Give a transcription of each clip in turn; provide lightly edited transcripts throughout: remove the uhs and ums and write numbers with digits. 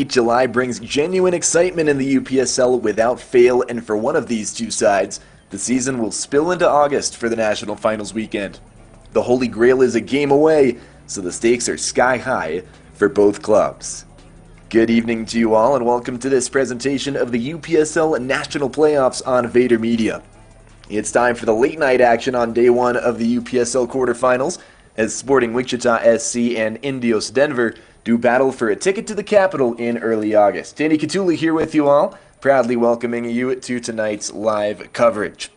late July brings genuine excitement in the UPSL without fail, and for one of these two sides, the season will spill into August for the National Finals weekend. The Holy Grail is a game away, so the stakes are sky high for both clubs. Good evening to you all, and welcome to this presentation of the UPSL National Playoffs on Vader Media. It's time for the late night action on day one of the UPSL quarterfinals, as Sporting Wichita SC and Indios Denver do battle for a ticket to the capital in early August. Danny Catula here with you all, proudly welcoming you to tonight's live coverage.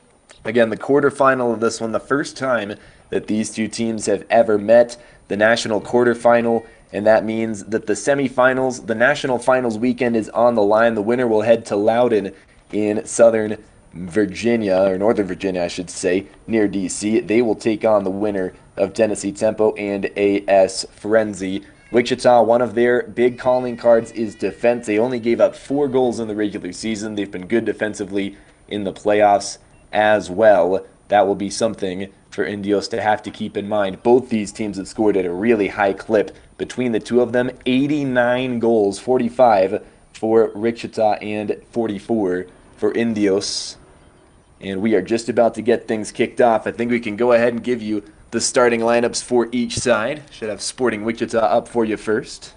Again, the quarterfinal of this one, the first time that these two teams have ever met, the national quarterfinal, and that means that the semifinals, the national finals weekend is on the line. The winner will head to Loudoun in southern Virginia, or Northern Virginia, I should say, near D.C. They will take on the winner of Tennessee Tempo and AS Frenzy. Wichita, one of their big calling cards is defense. They only gave up 4 goals in the regular season. They've been good defensively in the playoffs as well. That will be something for Indios to have to keep in mind. Both these teams have scored at a really high clip. Between the two of them, 89 goals, 45 for Wichita and 44 for Indios. And we are just about to get things kicked off. I think we can go ahead and give you the starting lineups for each side. Should have Sporting Wichita up for you first.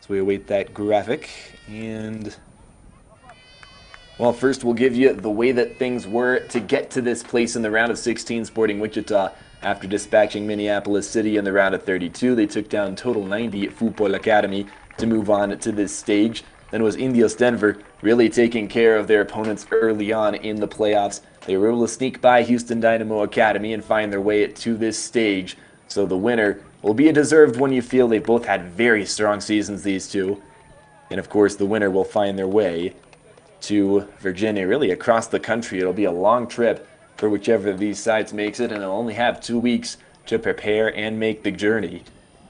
So we await that graphic. And, well, first we'll give you the way that things were to get to this place in the round of 16. Sporting Wichita, after dispatching Minneapolis City in the round of 32, they took down Total 90 Football Academy to move on to this stage. Then was Indios Denver really taking care of their opponents early on in the playoffs. They were able to sneak by Houston Dynamo Academy and find their way to this stage. So the winner will be a deserved one, you feel. They've both had very strong seasons, these two. And of course, the winner will find their way to Virginia, really across the country. It'll be a long trip for whichever of these sides makes it, and they'll only have 2 weeks to prepare and make the journey.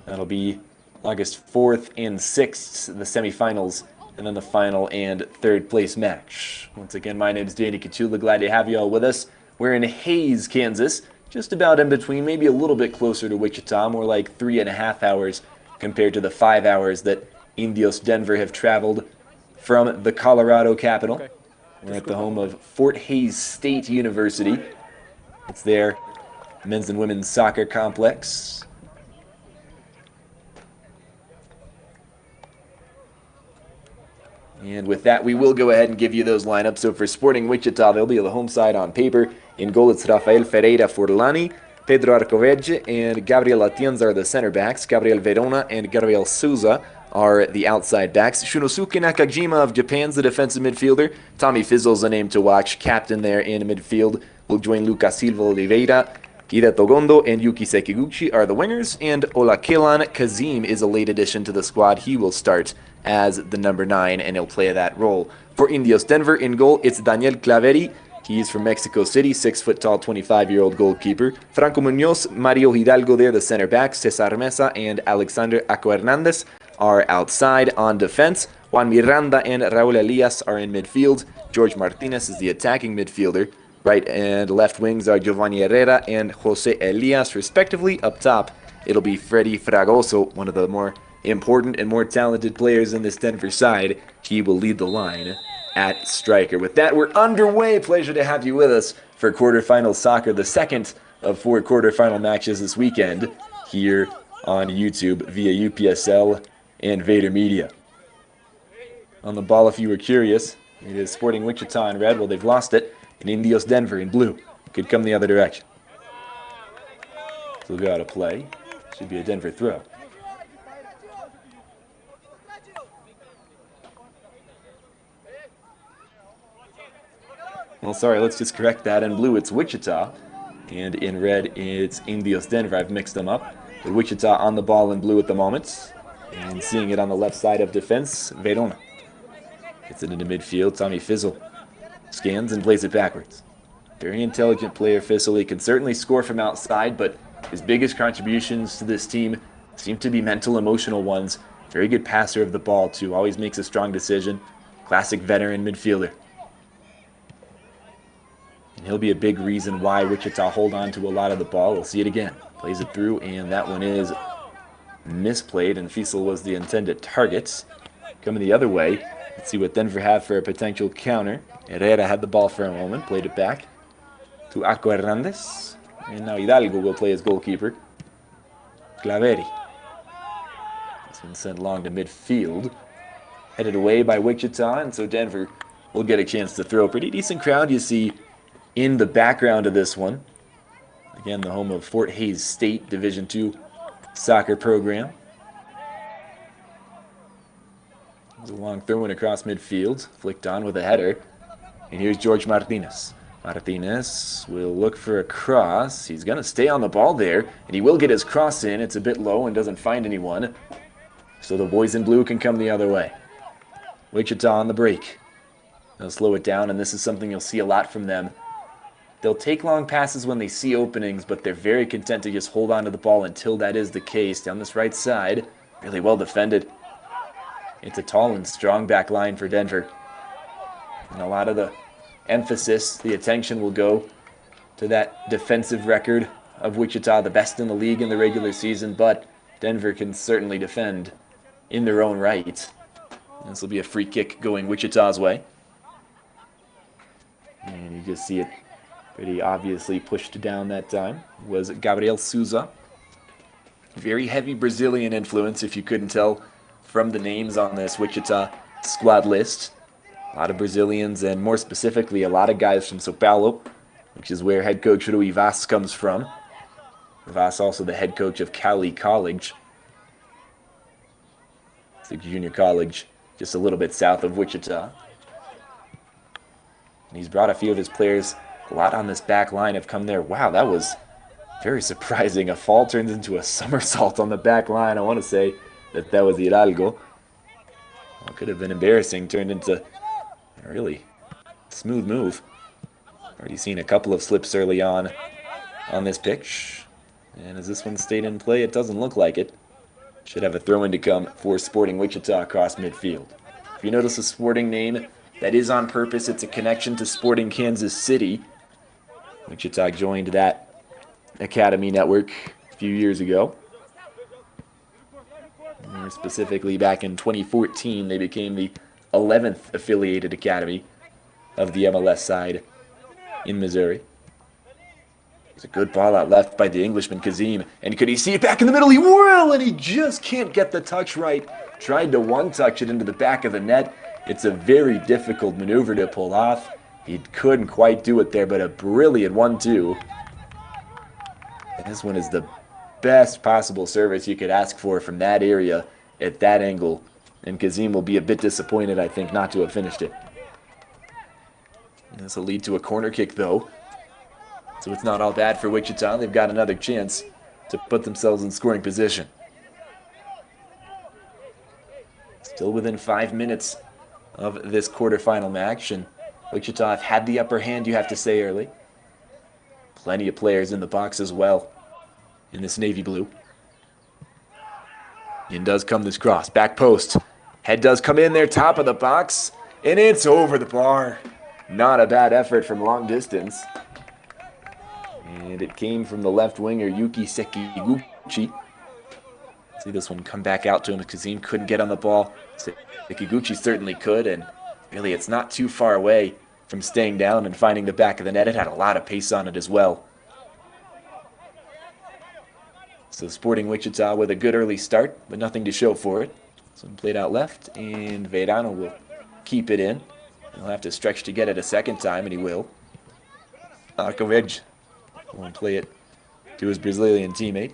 That'll be August 4th and 6th, the semifinals, and then the final and third place match. Once again, my name is Danny Catula. Glad to have you all with us. We're in Hays, Kansas, just about in between, maybe a little bit closer to Wichita, more like 3.5 hours compared to the 5 hours that Indios Denver have traveled from the Colorado capital. Okay. We're at the home of Fort Hays State University. It's their men's and women's soccer complex. And with that, we will go ahead and give you those lineups. So for Sporting Wichita, they'll be the home side on paper. In goal, it's Rafael Ferreira Forlani, Pedro Arcovege, and Gabriel Atienza are the center backs. Gabriel Verona and Gabriel Souza are the outside backs. Shunosuke Nakajima of Japan's the defensive midfielder. Tommy Fizzle's a name to watch, captain there in midfield. Will join Lucas Silva Oliveira. Hida Togondo and Yuki Sekiguchi are the wingers, and Olakelan Kazim is a late addition to the squad. He will start as the number 9, and he'll play that role. For Indios Denver, in goal, it's Daniel Claveri. He's from Mexico City, 6-foot-tall, 25-year-old goalkeeper. Franco Munoz, Mario Hidalgo there, the center backs. Cesar Mesa and Alexander Aco Hernandez are outside on defense. Juan Miranda and Raul Elias are in midfield. George Martinez is the attacking midfielder. Right and left wings are Giovanni Herrera and Jose Elias, respectively. Up top, it'll be Freddy Fragoso, one of the more important and more talented players in this Denver side. He will lead the line at striker. With that, we're underway. Pleasure to have you with us for quarterfinal soccer, the second of 4 quarterfinal matches this weekend here on YouTube via UPSL and Vader Media. On the ball, if you were curious, it is Sporting Wichita in red. Well, they've lost it. And Indios Denver in blue. Could come the other direction. So we'll go out of play. Should be a Denver throw. Well, sorry, let's just correct that. In blue, it's Wichita. And in red, it's Indios Denver. I've mixed them up. But Wichita on the ball in blue at the moment. And seeing it on the left side of defense, Verona. Gets it into midfield. Tommy Fizzle scans and plays it backwards. Very intelligent player, Fizzle. He can certainly score from outside, but his biggest contributions to this team seem to be mental, emotional ones. Very good passer of the ball, too. Always makes a strong decision. Classic veteran midfielder. And he'll be a big reason why Wichita hold on to a lot of the ball. We'll see it again. Plays it through, and that one is misplayed, and Fiesel was the intended target. Coming the other way, let's see what Denver have for a potential counter. Herrera had the ball for a moment, played it back to Arco Hernandez, and now Hidalgo will play as goalkeeper. Claveri. This one sent long to midfield. Headed away by Wichita, and so Denver will get a chance to throw. Pretty decent crowd you see in the background of this one. Again, the home of Fort Hays State Division II soccer program. There's a long throw in across midfield, flicked on with a header. And here's George Martinez. Martinez will look for a cross. He's going to stay on the ball there, and he will get his cross in. It's a bit low and doesn't find anyone. So the boys in blue can come the other way. Wichita on the break. They'll slow it down, and this is something you'll see a lot from them. They'll take long passes when they see openings, but they're very content to just hold on to the ball until that is the case. Down this right side, really well defended. It's a tall and strong back line for Denver. And a lot of the emphasis, the attention will go to that defensive record of Wichita, the best in the league in the regular season, but Denver can certainly defend in their own right. This will be a free kick going Wichita's way. And you just see it pretty obviously pushed down that time. Was Gabriel Souza. Very heavy Brazilian influence, if you couldn't tell from the names on this Wichita squad list. A lot of Brazilians, and more specifically, a lot of guys from Sao Paulo, which is where head coach Rui Vaz comes from. Vaz also the head coach of Cali College. It's a junior college just a little bit south of Wichita. And he's brought a few of his players. A lot on this back line have come there. Wow, that was very surprising. A fall turns into a somersault on the back line. I want to say that was Hidalgo. Well, could have been embarrassing. Turned into a really smooth move. Already seen a couple of slips early on this pitch. And as this one stayed in play, it doesn't look like it. Should have a throw-in to come for Sporting Wichita across midfield. If you notice a Sporting name, that is on purpose. It's a connection to Sporting Kansas City. Wichita joined that academy network a few years ago. More specifically, back in 2014, they became the 11th affiliated academy of the MLS side in Missouri. It's a good ball out left by the Englishman, Kazim. And could he see it back in the middle? He will, and he just can't get the touch right. Tried to one-touch it into the back of the net. It's a very difficult maneuver to pull off. He couldn't quite do it there, but a brilliant 1-2. And this one is the best possible service you could ask for from that area at that angle. And Kazim will be a bit disappointed, I think, not to have finished it. And this will lead to a corner kick, though. So it's not all bad for Wichita. They've got another chance to put themselves in scoring position. Still within 5 minutes of this quarterfinal match, and Wichita have had the upper hand, you have to say, early. Plenty of players in the box as well in this navy blue. In does come this cross, back post. Head does come in there, top of the box, and it's over the bar. Not a bad effort from long distance. And it came from the left winger, Yuki Sekiguchi. See this one come back out to him. Kazim couldn't get on the ball. Sekiguchi certainly could, and really it's not too far away from staying down and finding the back of the net. It had a lot of pace on it as well. So Sporting Wichita with a good early start, but nothing to show for it. So played out left, and Verano will keep it in. He'll have to stretch to get it a second time, and he will. Arkovej will play it to his Brazilian teammate.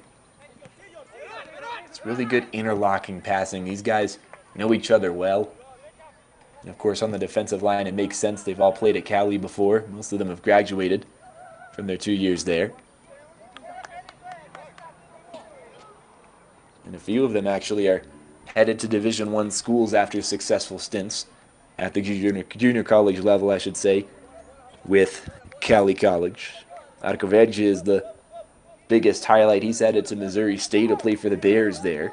It's really good interlocking passing. These guys know each other well. And of course, on the defensive line, it makes sense. They've all played at Cali before. Most of them have graduated from their 2 years there. And a few of them actually are headed to Division I schools after successful stints at the junior college level, I should say, with Cali College. Arkovej is the biggest highlight. He's headed to Missouri State to play for the Bears there.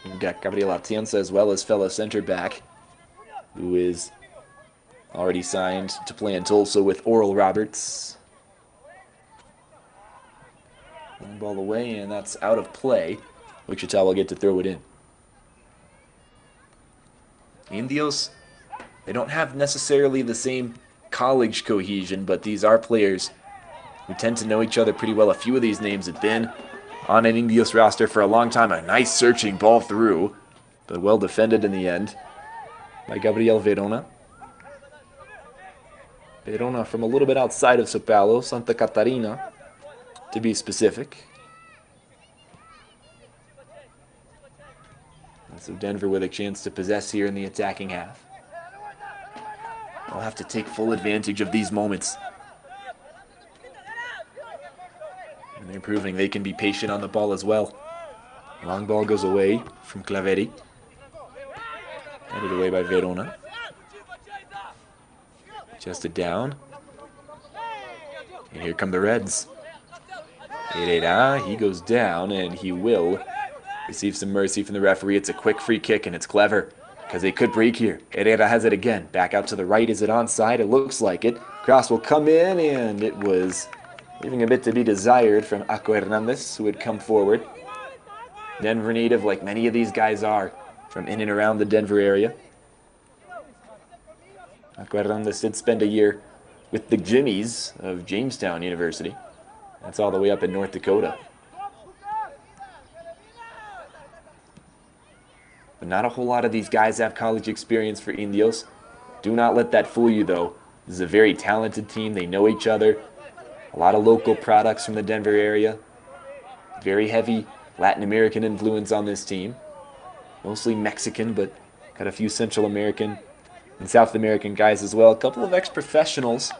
We've got Gabriel Atienza as well as fellow center back, who is already signed to play in Tulsa with Oral Roberts. Long ball away, and that's out of play. Wichita will get to throw it in. Indios, they don't have necessarily the same college cohesion, but these are players who tend to know each other pretty well. A few of these names have been on an Indios roster for a long time. A nice searching ball through, but well defended in the end by Gabriel Verona. Verona from a little bit outside of Sao Paulo, Santa Catarina, to be specific. And so Denver with a chance to possess here in the attacking half. They'll have to take full advantage of these moments. And they're proving they can be patient on the ball as well. Long ball goes away from Claveri. Headed away by Verona. Chested down. And here come the Reds. Herrera, he goes down, and he will receive some mercy from the referee. It's a quick free kick, and it's clever, because they could break here. Herrera has it again. Back out to the right. Is it onside? It looks like it. Cross will come in, and it was leaving a bit to be desired from Ako Hernandez, who would come forward. Denver native, like many of these guys are, from in and around the Denver area. Ako Hernandez did spend a year with the Jimmies of Jamestown University. That's all the way up in North Dakota. But not a whole lot of these guys have college experience for Indios. Do not let that fool you, though. This is a very talented team. They know each other. A lot of local products from the Denver area. Very heavy Latin American influence on this team. Mostly Mexican, but got a few Central American and South American guys as well. A couple of ex-professionals.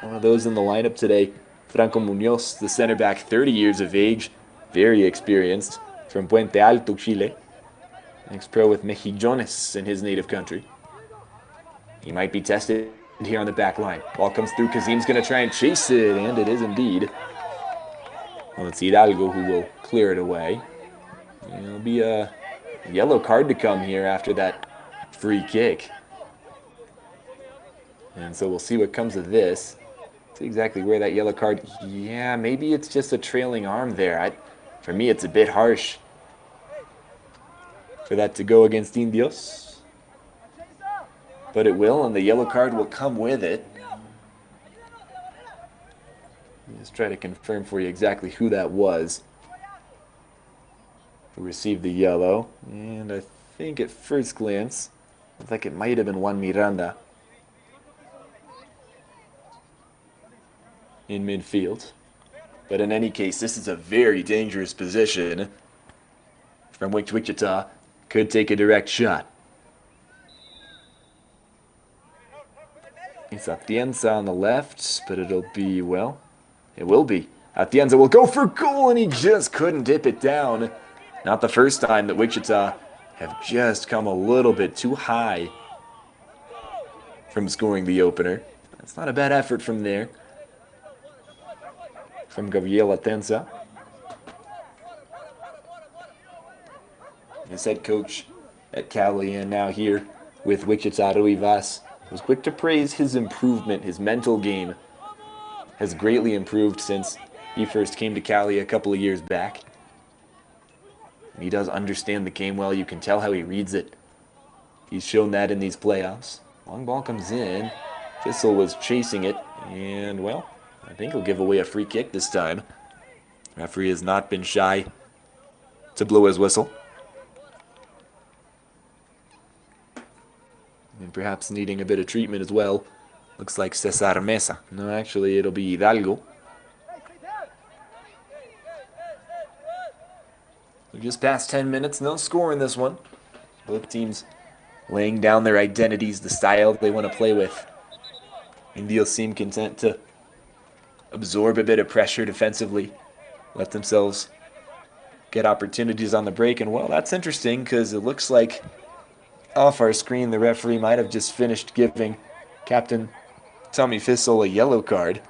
One of those in the lineup today, Franco Munoz, the center back, 30 years of age, very experienced, from Puente Alto, Chile. Ex-pro with Mejillones in his native country. He might be tested here on the back line. Ball comes through. Kazim's going to try and chase it, and it is indeed. Well, it's Hidalgo who will clear it away. It'll be a yellow card to come here after that free kick. And so we'll see what comes of this. See exactly where that yellow card... Yeah, maybe it's just a trailing arm there. For me, it's a bit harsh for that to go against Indios. But it will, and the yellow card will come with it. Just try to confirm for you exactly who that was who received the yellow. And I think at first glance, looks like it might have been Juan Miranda in midfield. But in any case, this is a very dangerous position from which Wichita could take a direct shot. It's Atienza on the left, but it'll be, well, it will be. Atienza will go for goal, and he just couldn't dip it down. Not the first time that Wichita have just come a little bit too high from scoring the opener. That's not a bad effort from there, from Gabriel Atienza. His head coach at Cali and now here with Wichita, Rui Vaz, was quick to praise his improvement. His mental game has greatly improved since he first came to Cali a couple of years back. He does understand the game well. You can tell how he reads it. He's shown that in these playoffs. Long ball comes in. Thistle was chasing it, and, well, I think he'll give away a free kick this time. Referee has not been shy to blow his whistle. And perhaps needing a bit of treatment as well. Looks like Cesar Mesa. No, actually, it'll be Hidalgo. We're just past 10 minutes, no score in this one. Both teams laying down their identities, the style they want to play with. Indios seem content to absorb a bit of pressure defensively, let themselves get opportunities on the break. And, well, that's interesting because it looks like off our screen the referee might have just finished giving Captain Tommy Thistle a yellow card.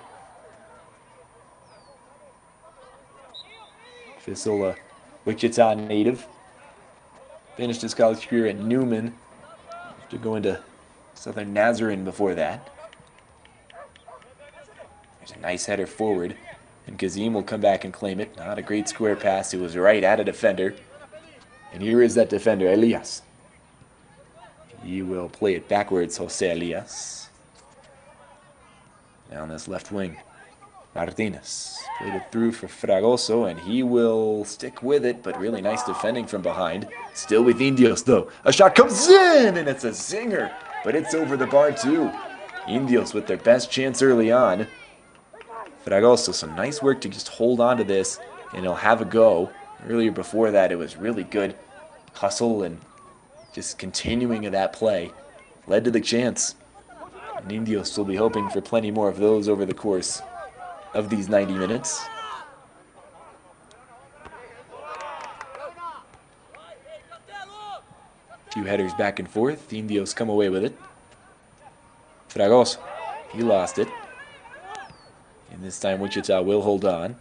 Thistle, a Wichita native, finished his college career at Newman to go into Southern Nazarene before that. There's a nice header forward And Kazim will come back and claim it. Not a great square pass. It was right at a defender. And here is that defender, Elias. He will play it backwards, Jose Elias. Down this left wing. Martinez played it through for Fragoso, and he will stick with it, but really nice defending from behind. Still with Indios, though. A shot comes in, and it's a zinger, but it's over the bar, too. Indios with their best chance early on. Fragoso, some nice work to just hold on to this, and he'll have a go. Earlier before that, it was really good hustle and just continuing of that play. Led to the chance. And Indios will be hoping for plenty more of those over the course of these 90 minutes. Few headers back and forth. The Indios come away with it. Fragoso, he lost it. And this time Wichita will hold on.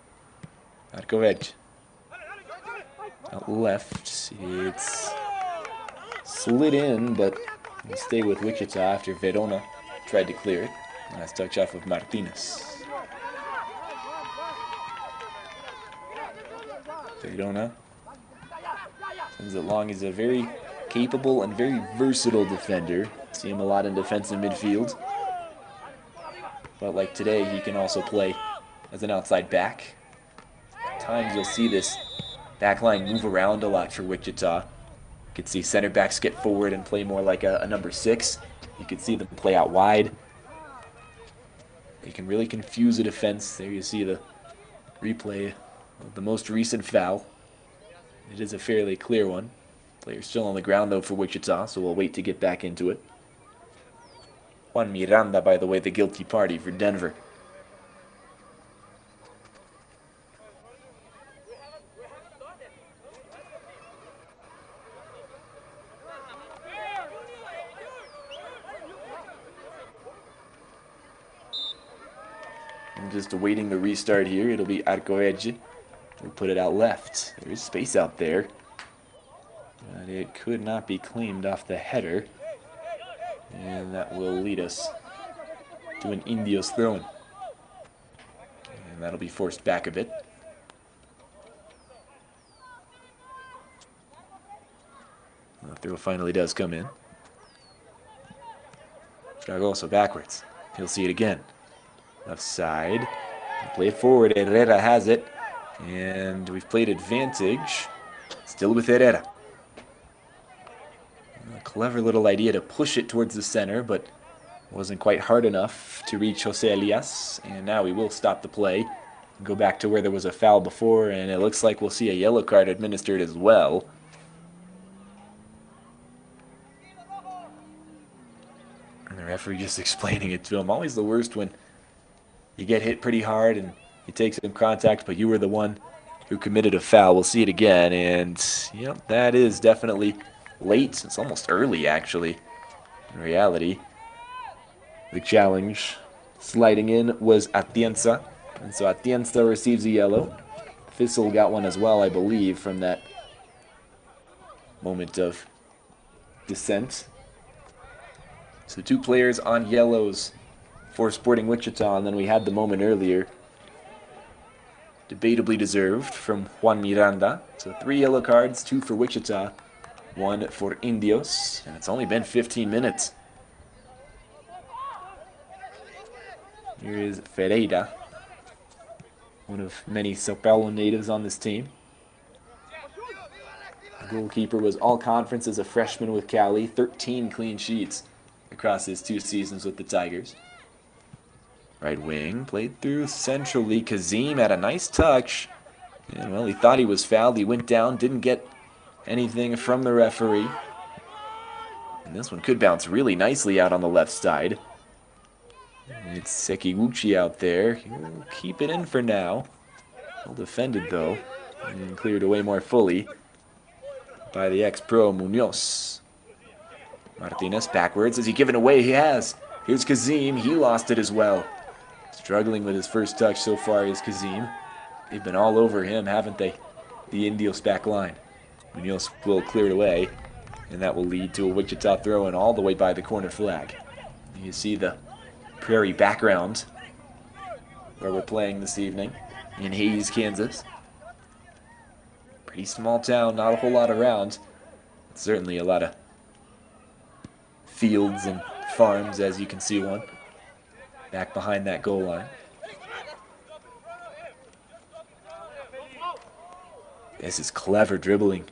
Arkovec. Out left. It's slid in, but we'll stay with Wichita after Verona tried to clear it. Nice touch off of Martinez. Verona sends it long. He's a very capable and very versatile defender. See him a lot in defensive midfield. But like today, he can also play as an outside back. At times you'll see this back line move around a lot for Wichita. You could see center backs get forward and play more like a number 6. You could see them play out wide. They can really confuse a defense. There you see the replay of the most recent foul. It is a fairly clear one. Player's still on the ground though for Wichita, so we'll wait to get back into it. Juan Miranda, by the way, the guilty party for Denver. I'm just awaiting the restart here. It'll be Arkovec. We'll put it out left. There is space out there. But it could not be claimed off the header. And that will lead us to an Indios throw-in. And that'll be forced back a bit. The throw finally does come in. Fragoso backwards. He'll see it again. Left side. Play it forward. Herrera has it. And we've played advantage. Still with Herrera. A clever little idea to push it towards the center, but wasn't quite hard enough to reach Jose Elias. And now we will stop the play. Go back to where there was a foul before, and it looks like we'll see a yellow card administered as well. And the referee just explaining it to him. Always the worst when you get hit pretty hard and you take some contact, but you were the one who committed a foul. We'll see it again, and yep, that is definitely late. It's almost early, actually, in reality. The challenge sliding in was Atienza, and so Atienza receives a yellow. Fissel got one as well, I believe, from that moment of dissent. So 2 players on yellows for Sporting Wichita, and then we had the moment earlier, debatably deserved, from Juan Miranda. So 3 yellow cards, 2 for Wichita, 1 for Indios, and it's only been 15 minutes. Here is Ferreira, one of many Sao Paulo natives on this team. The goalkeeper was all-conference as a freshman with Cali, 13 clean sheets across his 2 seasons with the Tigers. Right wing, played through centrally. Kazim had a nice touch. And, well, he thought he was fouled. He went down, didn't get anything from the referee. And this one could bounce really nicely out on the left side. It's Sekiguchi out there. He'll keep it in for now. Well defended, though. And cleared away more fully by the ex-pro Munoz. Martinez backwards. Has he given away? He has. Here's Kazim. He lost it as well. Struggling with his first touch so far is Kazim. They've been all over him, haven't they? The Indios back line. Munoz will clear it away, and that will lead to a Wichita throw-in all the way by the corner flag. You see the prairie background where we're playing this evening. in Hayes, Kansas. Pretty small town, not a whole lot around. Certainly a lot of fields and farms, as you can see one back behind that goal line. This is clever dribbling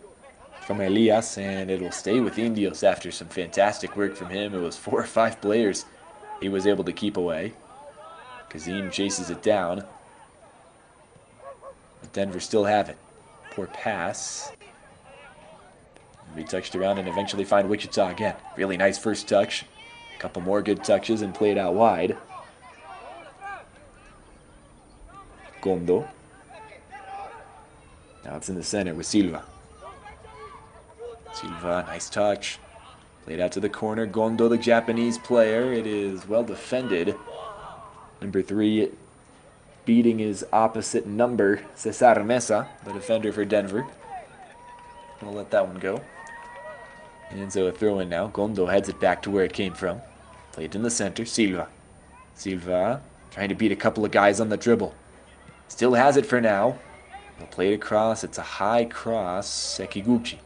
from Elias, and it will stay with Indios after some fantastic work from him. It was 4 or 5 players he was able to keep away. Kazim chases it down. But Denver still have it. Poor pass. Be touched around and eventually find Wichita again. Really nice first touch. A couple more good touches and played out wide. Gondo. Now it's in the center with Silva. Silva, nice touch. Played out to the corner. Gondo, the Japanese player. It is well defended. Number 3 beating his opposite number, Cesar Mesa, the defender for Denver. We'll let that one go. And so a throw in now. Gondo heads it back to where it came from. Played in the center. Silva. Silva trying to beat a couple of guys on the dribble. Still has it for now. He'll play it across. It's a high cross. Sekiguchi.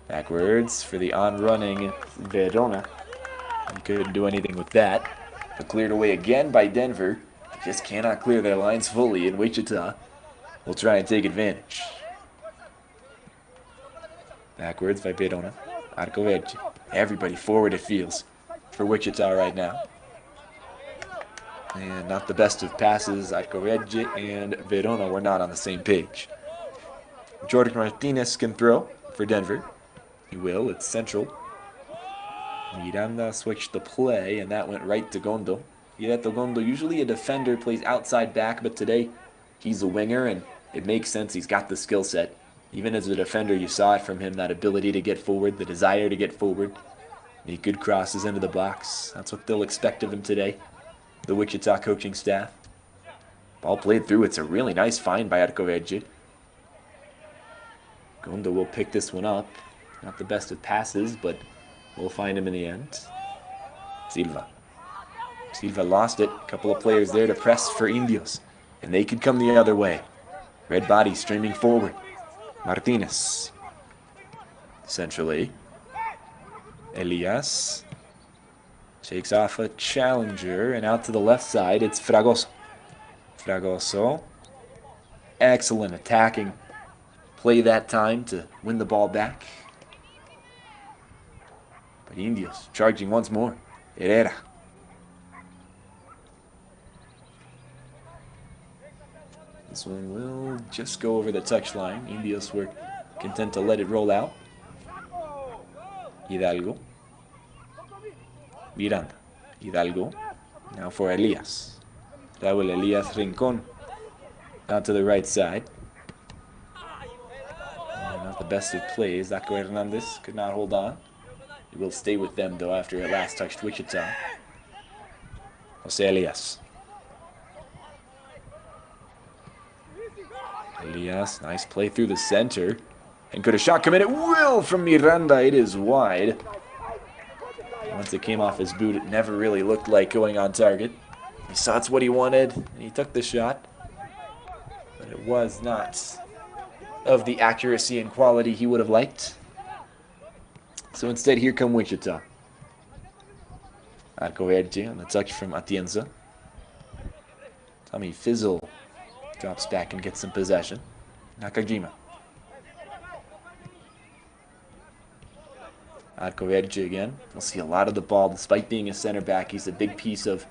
Backwards for the on-running Verona. He couldn't do anything with that. But cleared away again by Denver. Just cannot clear their lines fully, and Wichita will try and take advantage. Backwards by Verona. Arco Verde. Everybody forward, it feels, for Wichita right now. And not the best of passes. Arco Verde and Verona were not on the same page. Jordan Martinez can throw for Denver. He will. It's central. Miranda switched the play, and that went right to Gondo. Direto Gondo, usually a defender, plays outside back, but today he's a winger, and it makes sense. He's got the skill set. Even as a defender, you saw it from him, that ability to get forward, the desire to get forward, make good crosses into the box. That's what they'll expect of him today, the Wichita coaching staff. Ball played through. It's a really nice find by Arco Verde. Gondo will pick this one up. Not the best of passes, but we'll find him in the end. Silva. Silva lost it. A couple of players there to press for Indios, and they could come the other way. Red body streaming forward. Martinez. Centrally. Elias. Shakes off a challenger, and out to the left side, it's Fragoso. Fragoso. Excellent attacking play that time to win the ball back. But Indios charging once more. Herrera. This one will just go over the touchline. Indios were content to let it roll out. Hidalgo. Miranda. Hidalgo. Now for Elias. Raúl Elias Rincón. Down to the right side. Not the best of plays. Daco Hernandez could not hold on. He will stay with them, though, after it last touched Wichita. Jose Elias. Elias, nice play through the center. And could a shot come in? It will from Miranda. It is wide. Once it came off his boot, it never really looked like going on target. He saw it's what he wanted, and he took the shot. But it was not of the accuracy and quality he would have liked. So instead, here come Wichita. Arco Verde on the touch from Atienza. Tommy Fizzle drops back and gets some possession. Nakajima. Arco Verde again. We'll see a lot of the ball. Despite being a center back, he's a big piece of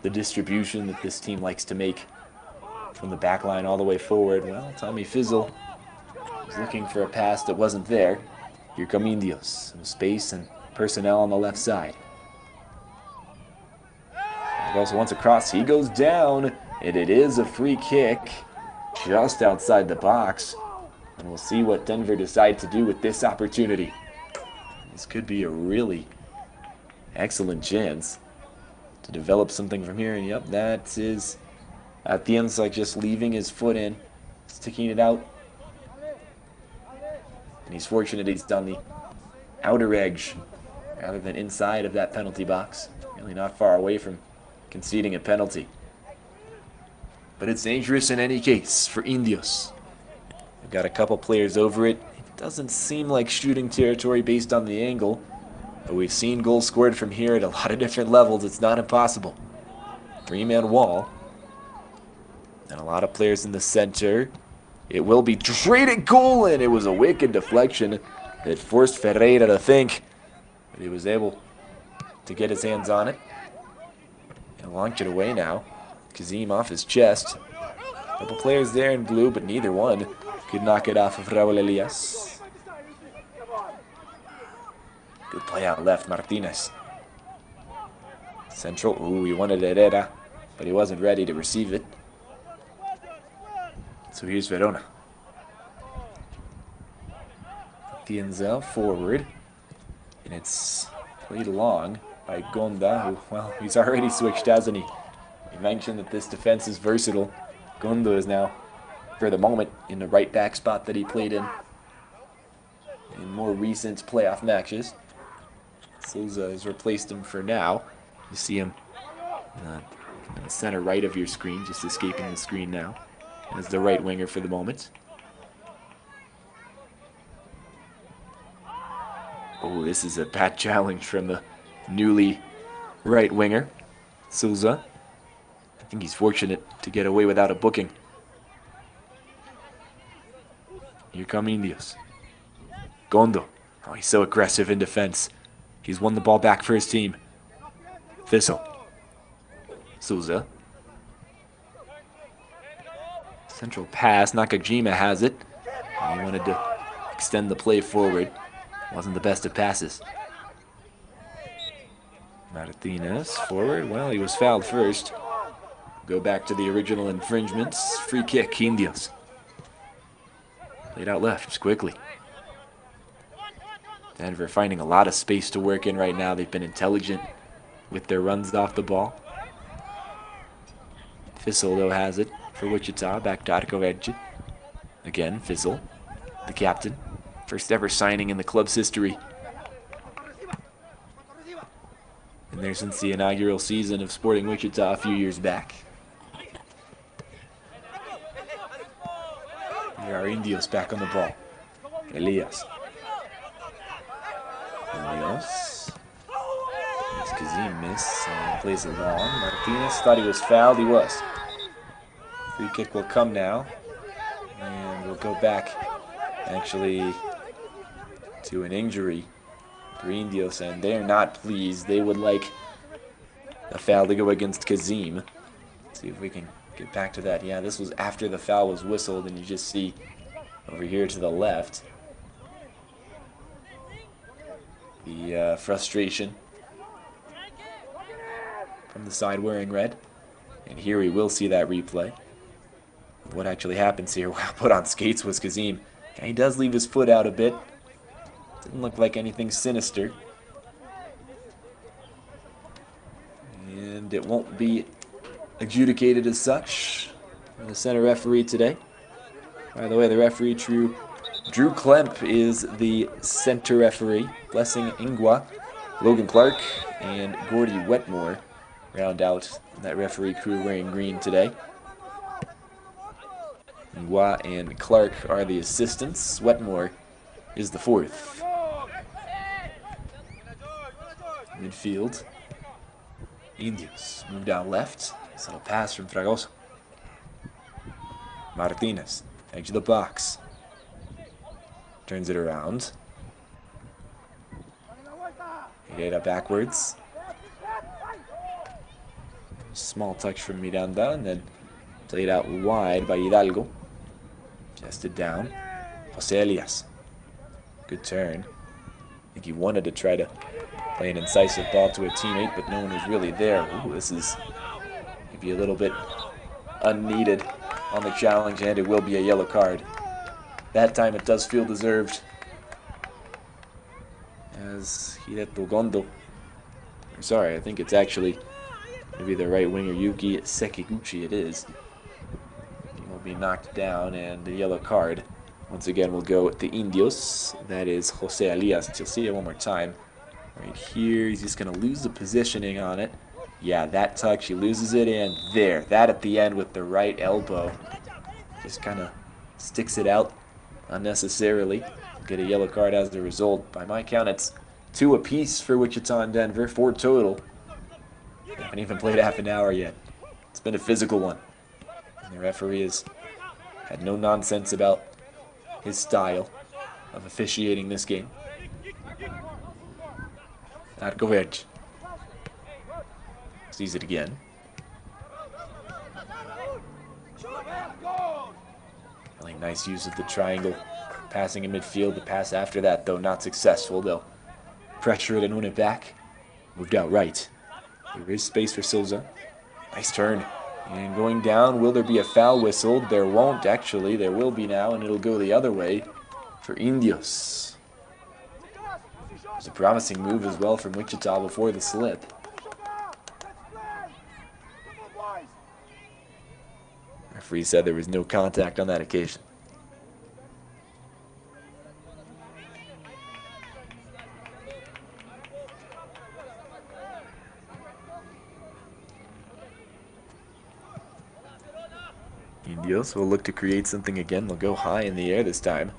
the distribution that this team likes to make from the back line all the way forward. Well, Tommy Fizzle was looking for a pass that wasn't there. Here come Indios. Some space and personnel on the left side. He also wants a cross. He goes down, and it is a free kick just outside the box. And we'll see what Denver decide to do with this opportunity. This could be a really excellent chance to develop something from here. And yep, that is Atienza just leaving his foot in, sticking it out. And he's fortunate he's on the outer edge rather than inside of that penalty box. Really not far away from conceding a penalty. but it's dangerous in any case for Indios. They've got a couple players over it. It doesn't seem like shooting territory based on the angle, but we've seen goals scored from here at a lot of different levels. It's not impossible. Three-man wall. And a lot of players in the center. It will be straight goal, and it was a wicked deflection that forced Ferreira to think. But he was able to get his hands on it. And launched it away now. Kazim off his chest. A couple players there in blue, but neither one could knock it off of Raul Elias. Good play out left, Martinez. Central, ooh, he wanted Herrera, but he wasn't ready to receive it. So here's Verona. Tienza forward, and it's played along by Gonda, who, well, he's already switched, hasn't he? He mentioned that this defense is versatile. Gonda is now, for the moment, in the right back spot that he played in more recent playoff matches. Souza has replaced him for now. You see him in the center right of your screen, just escaping the screen now, as the right winger for the moment. Oh, this is a bad challenge from the newly right winger, Souza. I think he's fortunate to get away without a booking. Here come Indios. Gondo. Oh, he's so aggressive in defense. He's won the ball back for his team. Thistle. Souza. Central pass. Nakajima has it. And he wanted to extend the play forward. Wasn't the best of passes. Martinez forward. Well, he was fouled first. Go back to the original infringements. Free kick, Indios. Played out left quickly. Denver finding a lot of space to work in right now. They've been intelligent with their runs off the ball. Fizzle, though, has it for Wichita. Back to Arcoverge. Again, Fizzle, the captain. First ever signing in the club's history. And there since the inaugural season of Sporting Wichita a few years back. Here are Indios back on the ball. Elias. Elias. Makes Kazim miss and plays it long. Martinez thought he was fouled. He was. Free kick will come now. And we'll go back actually to an injury for Indios, and they're not pleased. They would like a foul to go against Kazim. Let's see if we can get back to that. Yeah, this was after the foul was whistled, and you just see over here to the left the frustration from the side wearing red. And here we will see that replay. What actually happens here? Wow, put on skates was Kazim. Yeah, he does leave his foot out a bit. Didn't look like anything sinister. And it won't be adjudicated as such by the center referee today. By the way, the referee, Drew Klemp, is the center referee. Blessing Ingwa, Logan Clark, and Gordy Wetmore round out that referee crew wearing green today. Ingwa and Clark are the assistants. Wetmore is the fourth. Midfield. Indios move down left. Subtle pass from Fragoso. Martinez, edge of the box. Turns it around. Herrera backwards. Small touch from Miranda, and then played out wide by Hidalgo. Chested down. Jose Elias. Good turn. I think he wanted to try to play an incisive ball to a teammate, but no one was really there. Ooh, this is maybe a little bit unneeded on the challenge, and it will be a yellow card. That time it does feel deserved, as Hideto Gondo, sorry, I think it's actually maybe the right winger, Yuki Sekiguchi it is. He will be knocked down, and the yellow card once again will go with the Indios. That is Jose Elias. You'll see it one more time. Right here, he's just going to lose the positioning on it. Yeah, that touch, he loses it, and there. That at the end with the right elbow. Just kind of sticks it out unnecessarily. Get a yellow card as a result. By my count, it's 2 apiece for Wichita and Denver, 4 total. Haven't even played half an hour yet. It's been a physical one. And the referee has had no nonsense about his style of officiating this game. Arkovec sees it again. Really nice use of the triangle. Passing in midfield. The pass after that, though, not successful. They'll pressure it and win it back. Moved out right. There is space for Souza. Nice turn. And going down, will there be a foul whistled? There won't, actually. There will be now, and it'll go the other way for Indios. It's a promising move as well from Wichita before the slip. Referee said there was no contact on that occasion. Indios will look to create something again. They'll go high in the air this time.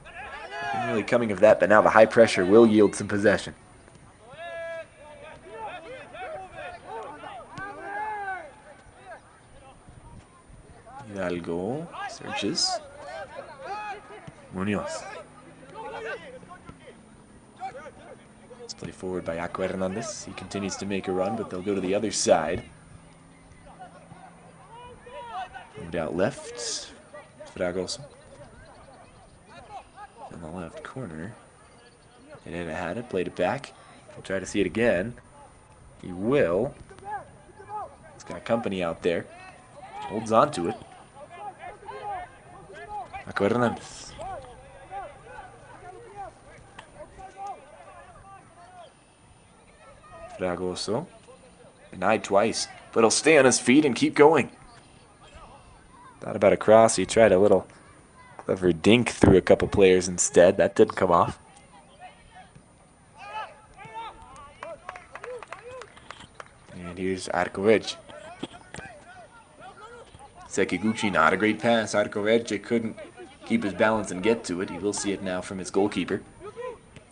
Nothing really coming of that, but now the high pressure will yield some possession. Hidalgo searches. Munoz. Let's play forward by Aqua Hernandez. He continues to make a run, but they'll go to the other side. Moved out left. Fragoso. In the left corner. Herrera had it, played it back. He'll try to see it again. He will. He's got company out there. Holds on to it. Aqua Hernandez. Fragoso. Denied twice, but he'll stay on his feet and keep going. Thought about a cross. He tried a little clever dink through a couple players instead. That didn't come off. And here's Arkovec. Sekiguchi, not a great pass. Arkovec couldn't keep his balance and get to it. He will see it now from his goalkeeper.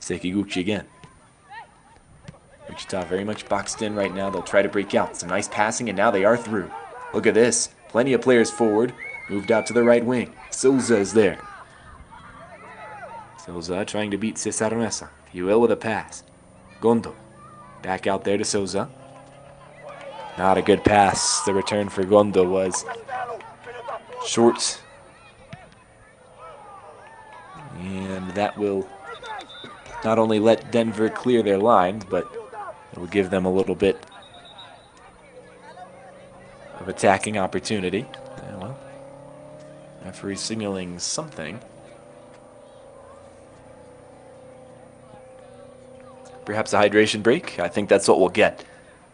Sekiguchi again. Wichita very much boxed in right now. They'll try to break out. Some nice passing, and now they are through. Look at this. Plenty of players forward. Moved out to the right wing. Souza is there. Souza trying to beat Cesar Mesa. He will with a pass. Gondo. Back out there to Souza. Not a good pass. The return for Gondo was short. And that will not only let Denver clear their lines, but it will give them a little bit of attacking opportunity. Yeah, well, referee signaling something. Perhaps a hydration break. I think that's what we'll get.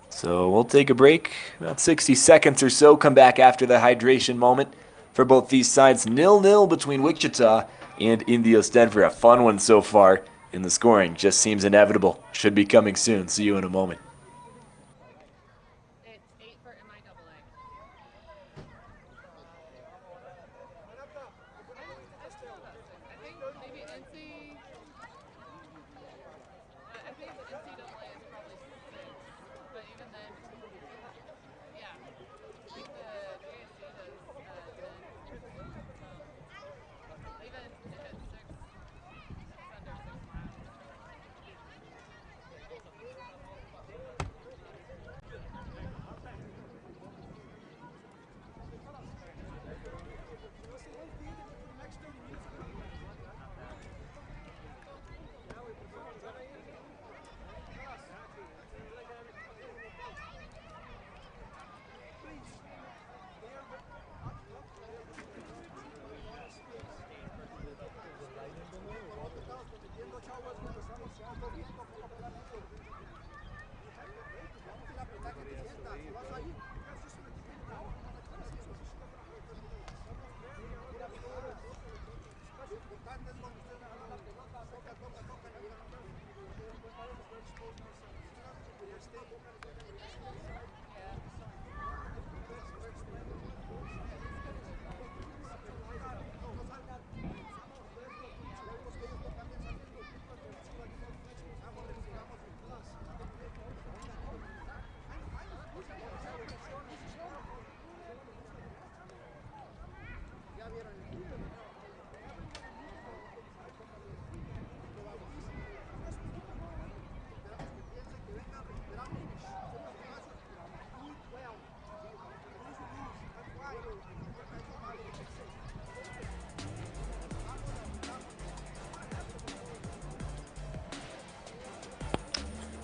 So we'll take a break, about 60 seconds or so, come back after the hydration moment for both these sides. 0-0 between Wichita and Indios Denver. A fun one so far, and the scoring just seems inevitable. Should be coming soon. See you in a moment.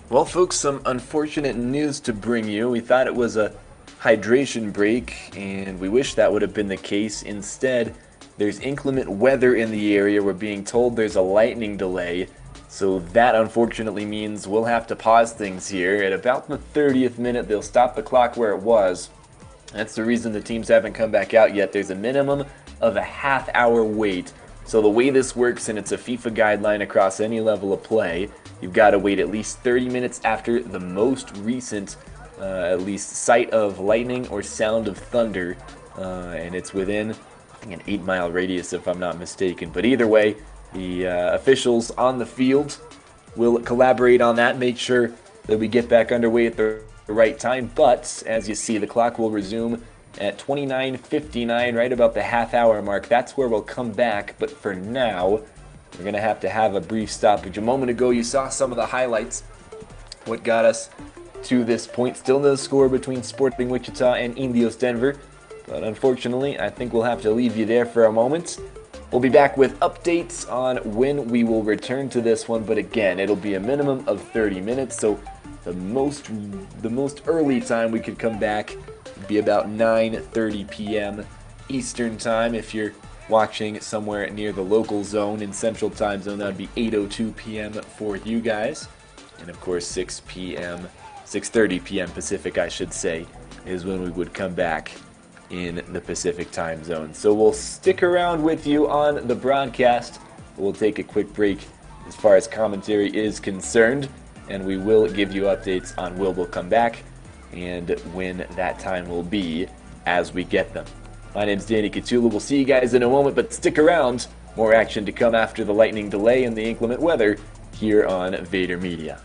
Well, folks, some unfortunate news to bring you. We thought it was a hydration break, and we wish that would have been the case. Instead, there's inclement weather in the area. We're being told there's a lightning delay, so that unfortunately means we'll have to pause things here. At about the 30th minute, they'll stop the clock where it was. That's the reason the teams haven't come back out yet. There's a minimum of a half-hour wait. So the way this works, and it's a FIFA guideline across any level of play, you've got to wait at least 30 minutes after the most recent, at least sight of lightning or sound of thunder, and it's within, I think, an 8-mile radius if I'm not mistaken. But either way, the officials on the field will collaborate on that, make sure that we get back underway at the right time. But as you see, the clock will resume at 29:59, right about the half-hour mark. That's where we'll come back. But for now, we're going to have a brief stoppage. A moment ago, you saw some of the highlights, what got us to this point. Still no score between Sporting Wichita and Indios Denver. But unfortunately, I think we'll have to leave you there for a moment. We'll be back with updates on when we will return to this one. But again, it'll be a minimum of 30 minutes. So the most early time we could come back would be about 9:30 p.m. Eastern Time. If you're watching somewhere near the local zone in Central Time Zone, that would be 8:02 p.m. for you guys. And of course, 6:30 p.m. Pacific, I should say, is when we would come back in the Pacific Time Zone. So we'll stick around with you on the broadcast. We'll take a quick break as far as commentary is concerned, and we will give you updates on when we'll come back and when that time will be as we get them. My name's Danny Catula. We'll see you guys in a moment, but stick around. More action to come after the lightning delay and the inclement weather here on Vader Media.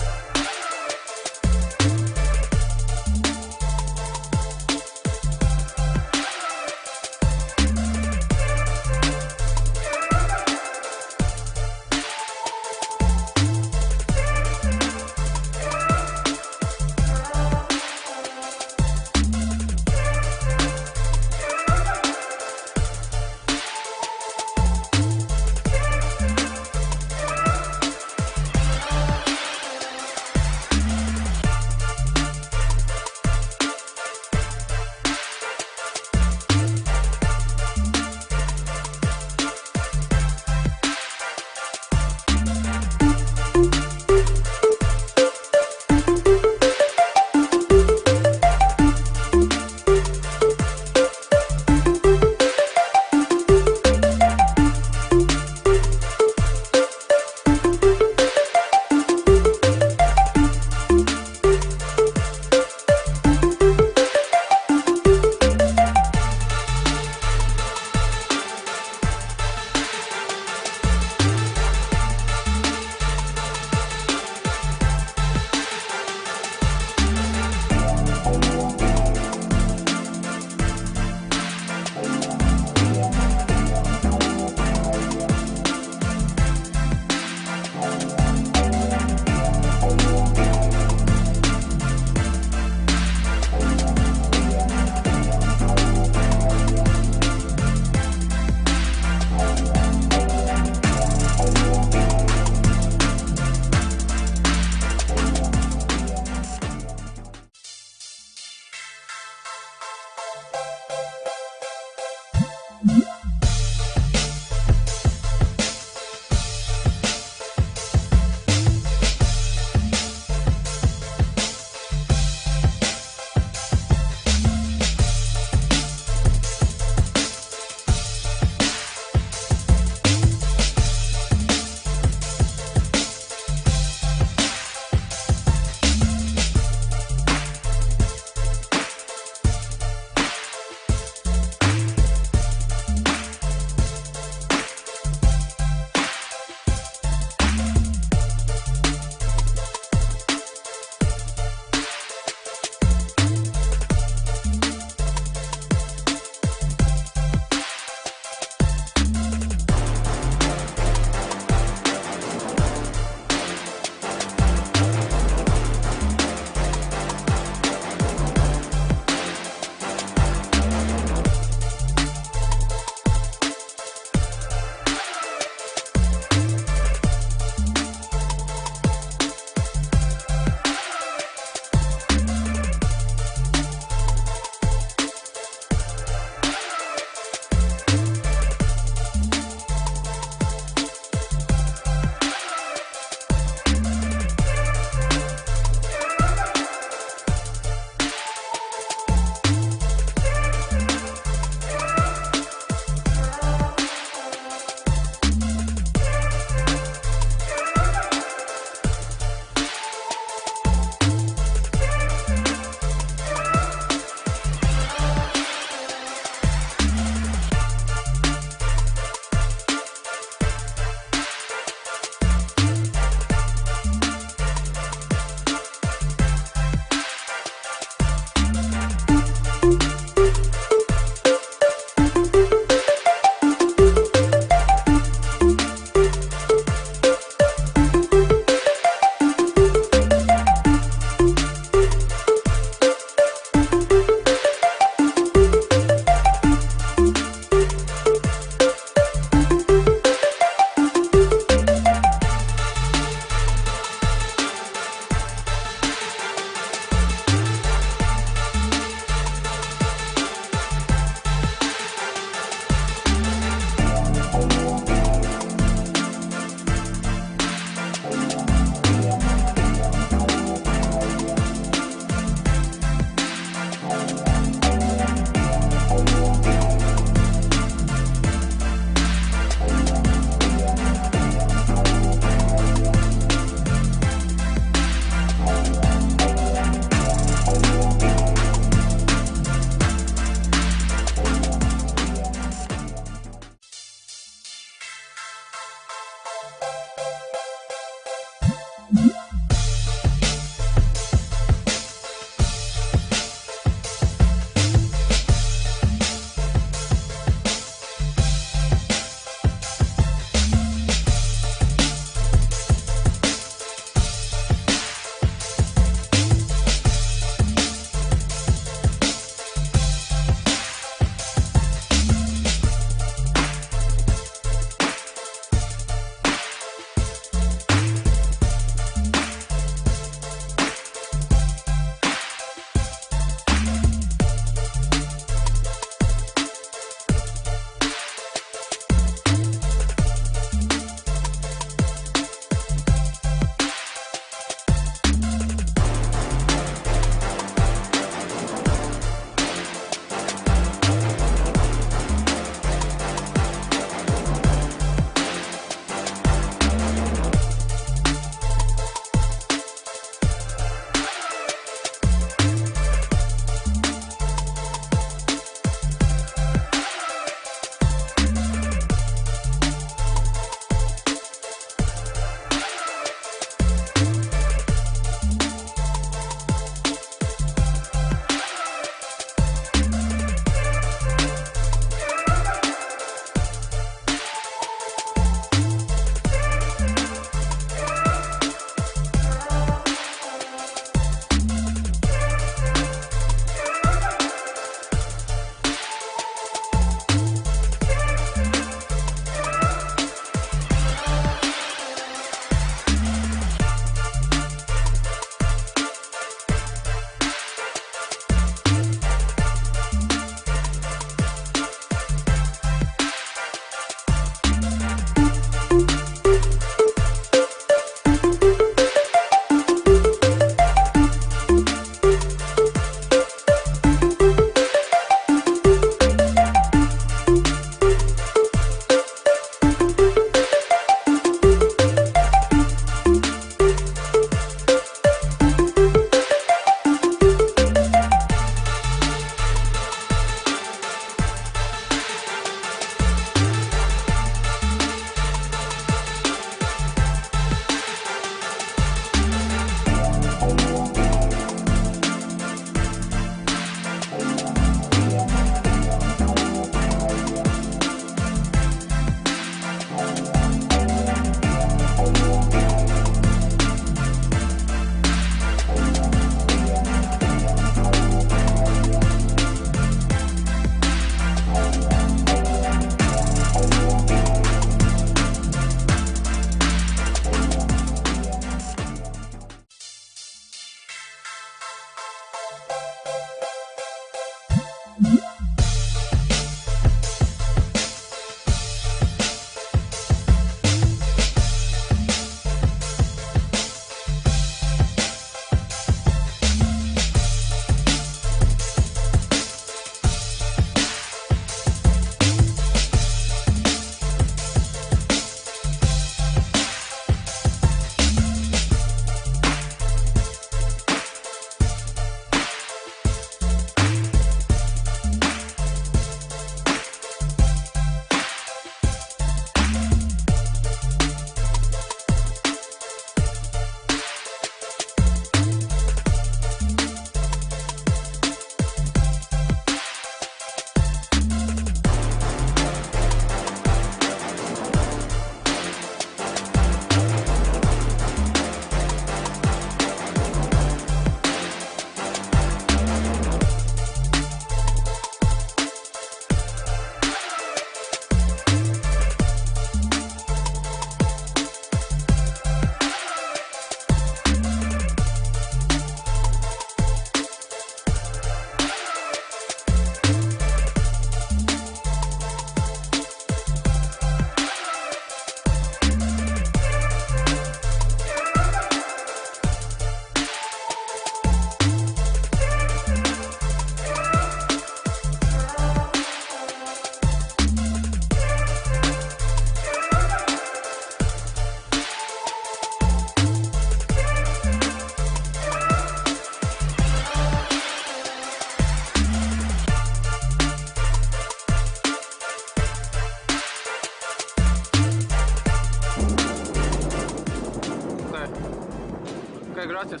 Okay, gracias.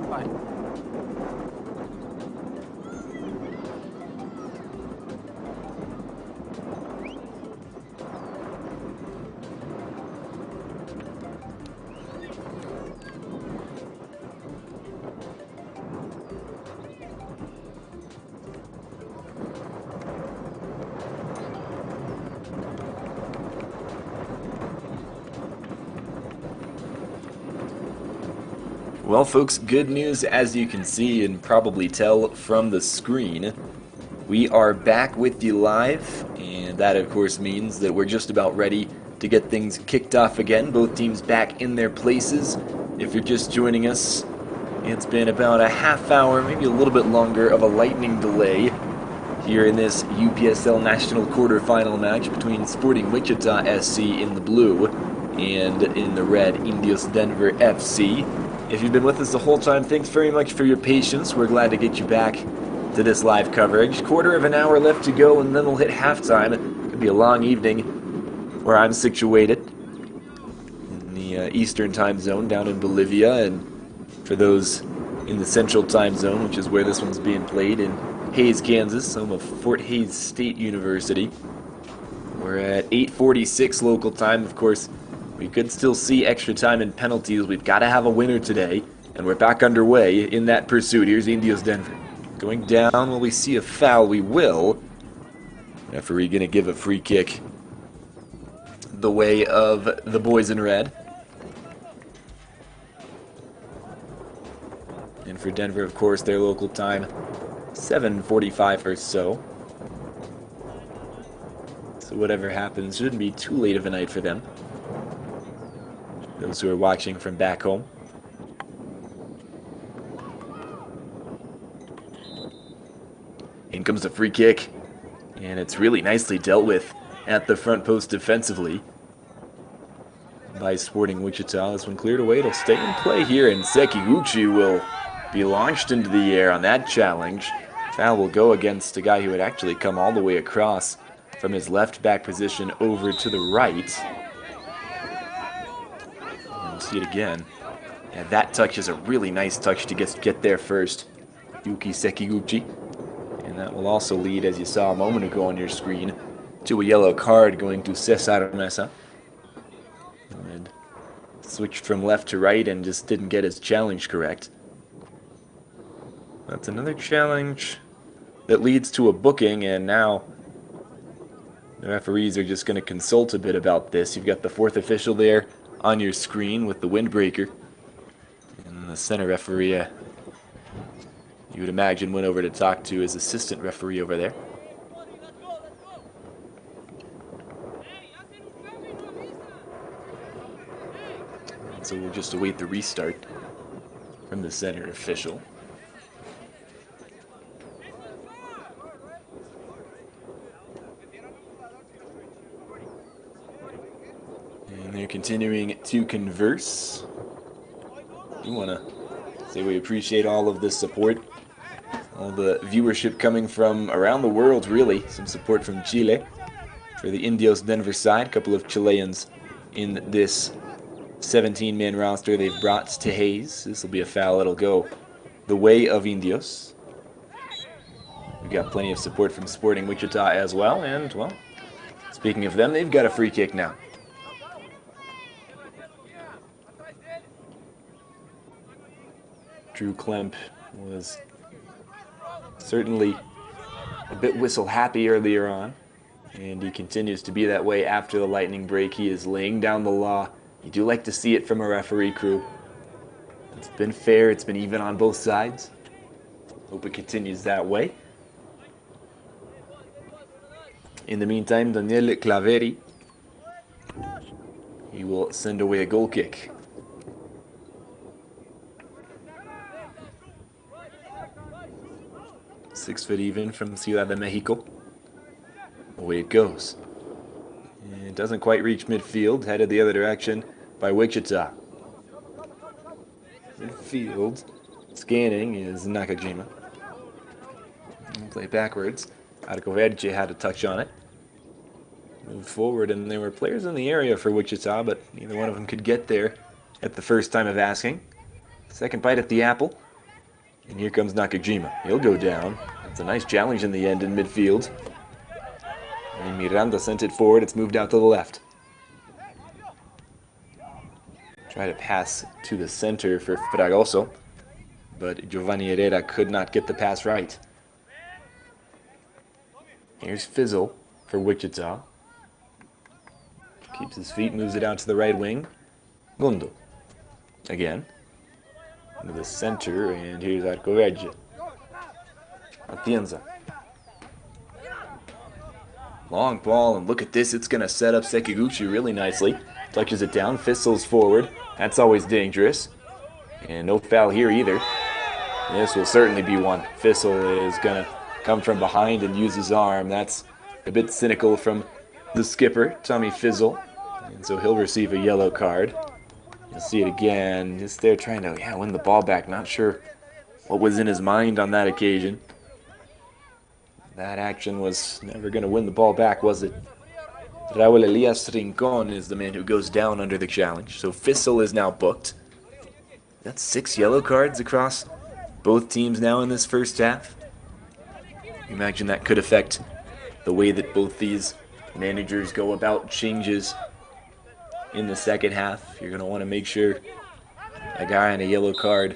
Bye. Well, folks, good news, as you can see and probably tell from the screen. We are back with you live, and that, of course, means that we're just about ready to get things kicked off again. Both teams back in their places. If you're just joining us, it's been about a half hour, maybe a little bit longer, of a lightning delay here in this UPSL National Quarterfinal match between Sporting Wichita SC in the blue and in the red Indios Denver FC. If you've been with us the whole time, thanks very much for your patience. We're glad to get you back to this live coverage. Quarter of an hour left to go, and then we'll hit halftime. It could be a long evening where I'm situated in the Eastern time zone down in Bolivia, and for those in the Central time zone, which is where this one's being played, in Hays, Kansas, home of Fort Hays State University. We're at 8:46 local time. Of course, we could still see extra time and penalties. We've got to have a winner today, and we're back underway in that pursuit. Here's Indios Denver. Going down, will we see a foul? We will. Referee going to give a free kick the way of the boys in red. And for Denver, of course, their local time, 7:45 or so. So whatever happens, shouldn't be too late of a night for them. Those who are watching from back home. In comes the free kick, and it's really nicely dealt with at the front post defensively by Sporting Wichita. This one cleared away. It'll stay in play here, and Sekiguchi will be launched into the air on that challenge. Foul will go against a guy who had actually come all the way across from his left back position over to the right. See it again. Yeah, that touch is a really nice touch to get there first. Yuki Sekiguchi. And that will also lead, as you saw a moment ago on your screen, to a yellow card going to Cesar Mesa. And switched from left to right and just didn't get his challenge correct. That's another challenge that leads to a booking, and now the referees are just going to consult a bit about this. You've got the fourth official there on your screen with the windbreaker, and the center referee, you would imagine went over to talk to his assistant referee over there. And so we'll just await the restart from the center official. And they're continuing to converse. We want to say we appreciate all of this support, all the viewership coming from around the world, really. Some support from Chile for the Indios Denver side. A couple of Chileans in this 17-man roster they've brought to Hayes. This will be a foul. It'll go the way of Indios. We've got plenty of support from Sporting Wichita as well. And, well, speaking of them, they've got a free kick now. Drew Klemp was certainly a bit whistle happy earlier on, and he continues to be that way after the lightning break. He is laying down the law. You do like to see it from a referee crew. It's been fair, it's been even on both sides. Hope it continues that way. In the meantime, Daniel Claveri, he will send away a goal kick. Six foot even from Ciudad de Mexico. Away it goes. And it doesn't quite reach midfield, headed the other direction by Wichita. Midfield, scanning is Nakajima. Play backwards. Arco Verde had a touch on it. Moved forward, and there were players in the area for Wichita, but neither one of them could get there at the first time of asking. Second bite at the apple. And here comes Nakajima. He'll go down. It's a nice challenge in the end in midfield. And Miranda sent it forward. It's moved out to the left. Try to pass to the center for Fragoso, but Giovanni Herrera could not get the pass right. Here's Fizzle for Wichita. Keeps his feet, moves it out to the right wing. Gondo. Again. Into the center, and here's Arco Verde. Atienza. Long ball, and look at this. It's going to set up Sekiguchi really nicely. Touches it down, fizzles forward. That's always dangerous. And no foul here either. This will certainly be one. Fizzle is going to come from behind and use his arm. That's a bit cynical from the skipper, Tommy Fizzle. And so he'll receive a yellow card. You'll see it again, just there trying to win the ball back. Not sure what was in his mind on that occasion. That action was never going to win the ball back, was it? Raul Elias Rincon is the man who goes down under the challenge. So Fizzle is now booked. That's 6 yellow cards across both teams now in this first half. Imagine that could affect the way that both these managers go about changes in the second half. You're going to want to make sure a guy on a yellow card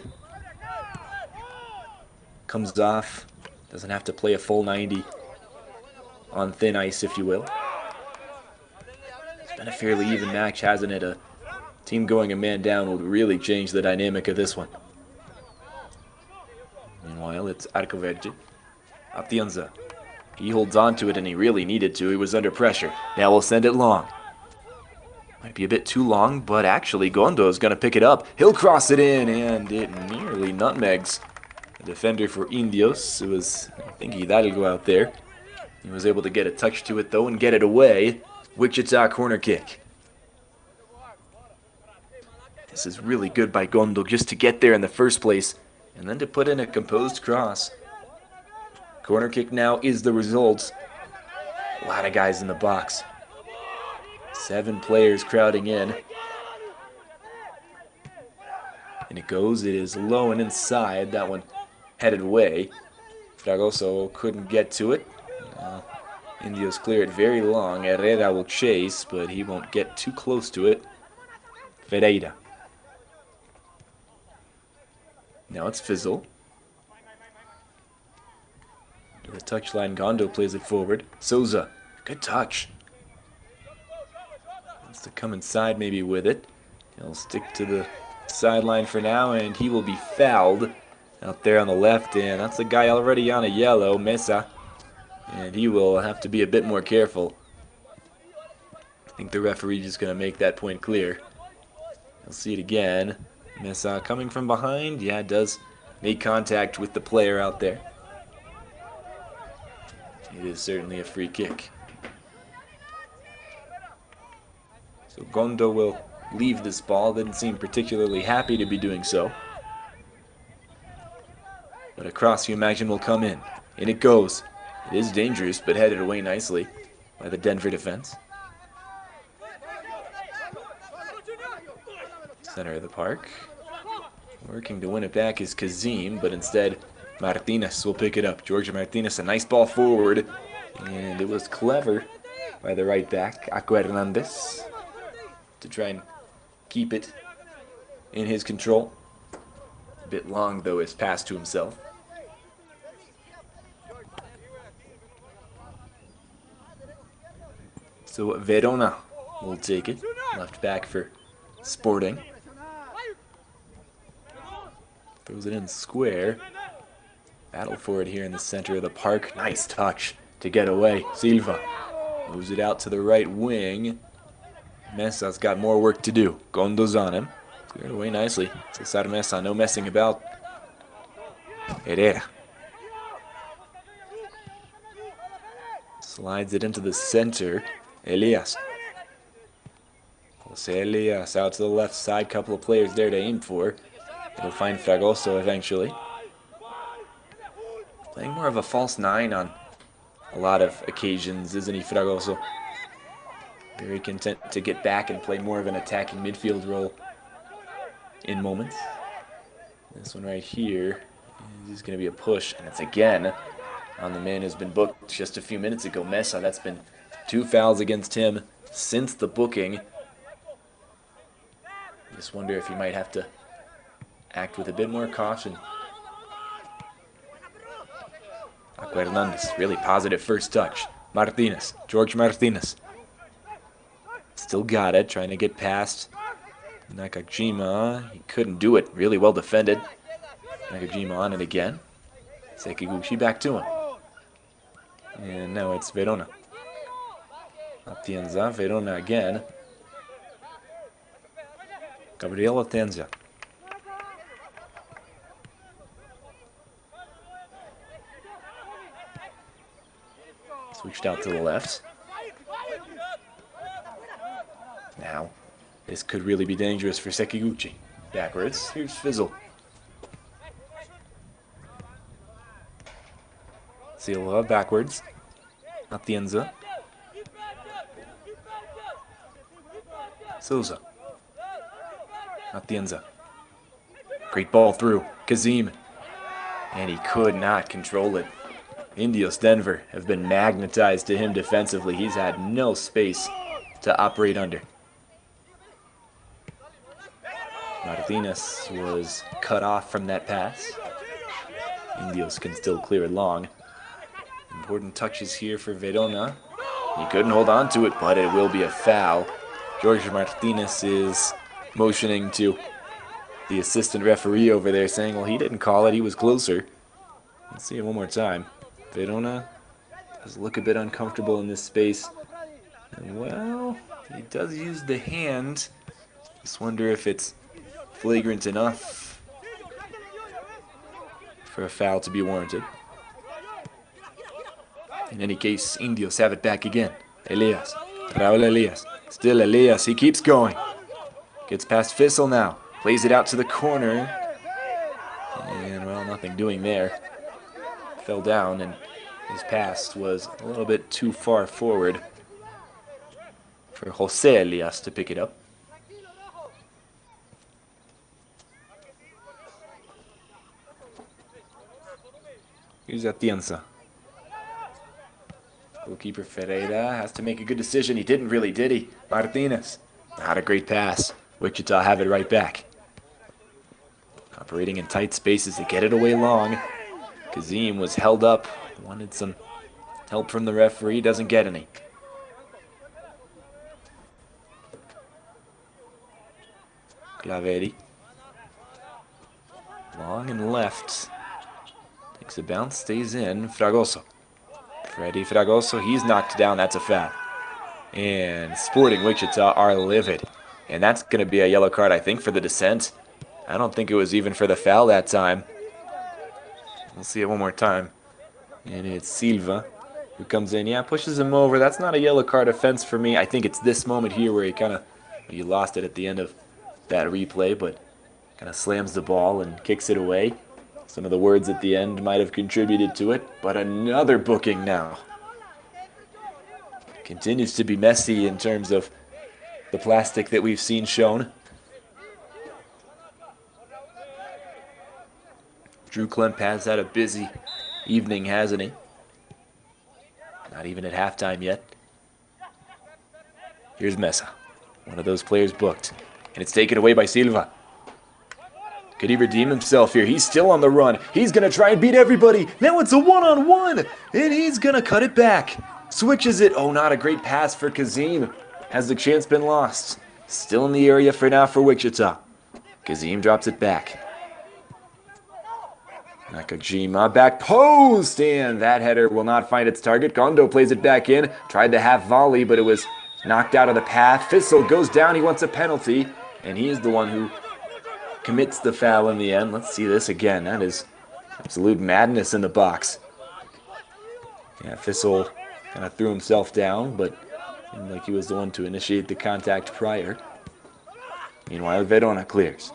comes off, doesn't have to play a full 90 on thin ice, if you will. It's been a fairly even match, hasn't it? A team going a man down would really change the dynamic of this one. Meanwhile, it's Arco Verde. Atienza. He holds on to it, and he really needed to. He was under pressure. Now we'll send it long. Might be a bit too long, but actually Gondo is going to pick it up. He'll cross it in, and it nearly nutmegs the defender for Indios. It was, I think, Hidalgo out there. He was able to get a touch to it, though, and get it away. Wichita corner kick. This is really good by Gondo just to get there in the first place, and then to put in a composed cross. Corner kick now is the result. A lot of guys in the box. 7 players crowding in. And it goes. It is low and inside. That one headed away. Fragoso couldn't get to it. Indios clear it very long. Herrera will chase, but he won't get too close to it. Ferreira. Now it's Fizzle. To the touchline, Gondo plays it forward. Souza. Good touch. To come inside maybe with it. He'll stick to the sideline for now, and he will be fouled out there on the left, and that's a guy already on a yellow, Mesa. And he will have to be a bit more careful. I think the referee is going to make that point clear. We'll see it again. Mesa coming from behind. Yeah, it does make contact with the player out there. It is certainly a free kick. So Gondo will leave this ball. Didn't seem particularly happy to be doing so. But a cross, you imagine, will come in. In it goes. It is dangerous, but headed away nicely by the Denver defense. Center of the park. Working to win it back is Kazim, but instead Martinez will pick it up. George Martinez, a nice ball forward. And it was clever by the right back, Aqua Hernandez, to try and keep it in his control. A bit long, though, his pass to himself. So Verona will take it. Left back for Sporting. Throws it in square. Battle for it here in the center of the park. Nice touch to get away. Silva moves it out to the right wing. Mesa's got more work to do. Gondo's on him. Cleared away nicely. Cesar Mesa, no messing about. Herrera slides it into the center. Elias. Jose Elias out to the left side. Couple of players there to aim for. He'll find Fragoso eventually. Playing more of a false nine on a lot of occasions, isn't he, Fragoso? Very content to get back and play more of an attacking midfield role in moments. This one right here is going to be a push, and it's again on the man who's been booked just a few minutes ago, Mesa. That's been 2 fouls against him since the booking. Just wonder if he might have to act with a bit more caution. Aqua Hernandez, really positive first touch. Martinez, George Martinez. Still got it, trying to get past Nakajima. He couldn't do it, really well defended. Nakajima on it again. Sekiguchi back to him. And now it's Verona. Atienza, Verona again. Gabriel Atienza. Switched out to the left. Now, this could really be dangerous for Sekiguchi. Backwards, here's Fizzle. Silva backwards. Atienza. Souza. Atienza. Great ball through. Kazim. And he could not control it. Indios Denver have been magnetized to him defensively. He's had no space to operate under. Martinez was cut off from that pass. Indios can still clear it long. Important touches here for Verona. He couldn't hold on to it, but it will be a foul. George Martinez is motioning to the assistant referee over there, saying, well, he didn't call it, he was closer. Let's see it one more time. Verona does look a bit uncomfortable in this space. And, well, he does use the hand. Just wonder if it's flagrant enough for a foul to be warranted. In any case, Indios have it back again. Elias. Raul Elias. Still Elias. He keeps going. Gets past Fissel now. Plays it out to the corner. And, well, nothing doing there. Fell down, and his pass was a little bit too far forward for Jose Elias to pick it up. Here's Atienza. Goalkeeper Ferreira has to make a good decision. He didn't really, did he? Martinez. Not a great pass. Wichita have it right back. Operating in tight spaces to get it away long. Kazim was held up. Wanted some help from the referee. Doesn't get any. Claveri. Long and left. Takes a bounce, stays in. Fragoso. Freddy Fragoso, he's knocked down. That's a foul. And Sporting Wichita are livid. And that's going to be a yellow card, I think, for the dissent. I don't think it was even for the foul that time. We'll see it one more time. And it's Silva who comes in. Yeah, pushes him over. That's not a yellow card offense for me. I think it's this moment here where he lost it at the end of that replay, but kind of slams the ball and kicks it away. Some of the words at the end might have contributed to it, but another booking now. Continues to be messy in terms of the plastic that we've seen shown. Drew Klemp has had a busy evening, hasn't he? Not even at halftime yet. Here's Mesa, one of those players booked, and it's taken away by Silva. Could he redeem himself here? He's still on the run. He's going to try and beat everybody. Now it's a one-on-one, and he's going to cut it back. Switches it. Oh, not a great pass for Kazim. Has the chance been lost? Still in the area for now for Wichita. Kazim drops it back. Nakajima back post, and that header will not find its target. Gondo plays it back in. Tried the half volley, but it was knocked out of the path. Fissel goes down. He wants a penalty, and he is the one who commits the foul in the end. Let's see this again. That is absolute madness in the box. Yeah, Fissel kind of threw himself down, but seemed like he was the one to initiate the contact prior. Meanwhile, Verona clears.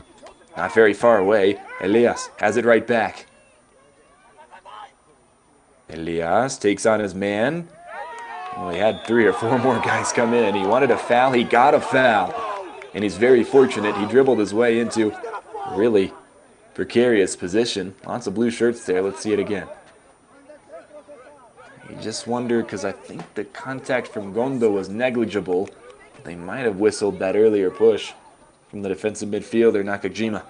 Not very far away. Elias has it right back. Elias takes on his man. Well, he had 3 or 4 more guys come in. He wanted a foul. He got a foul. And he's very fortunate. He dribbled his way into a really precarious position. Lots of blue shirts there. Let's see it again. You just wonder, because I think the contact from Gondo was negligible. They might have whistled that earlier push from the defensive midfielder, Nakajima.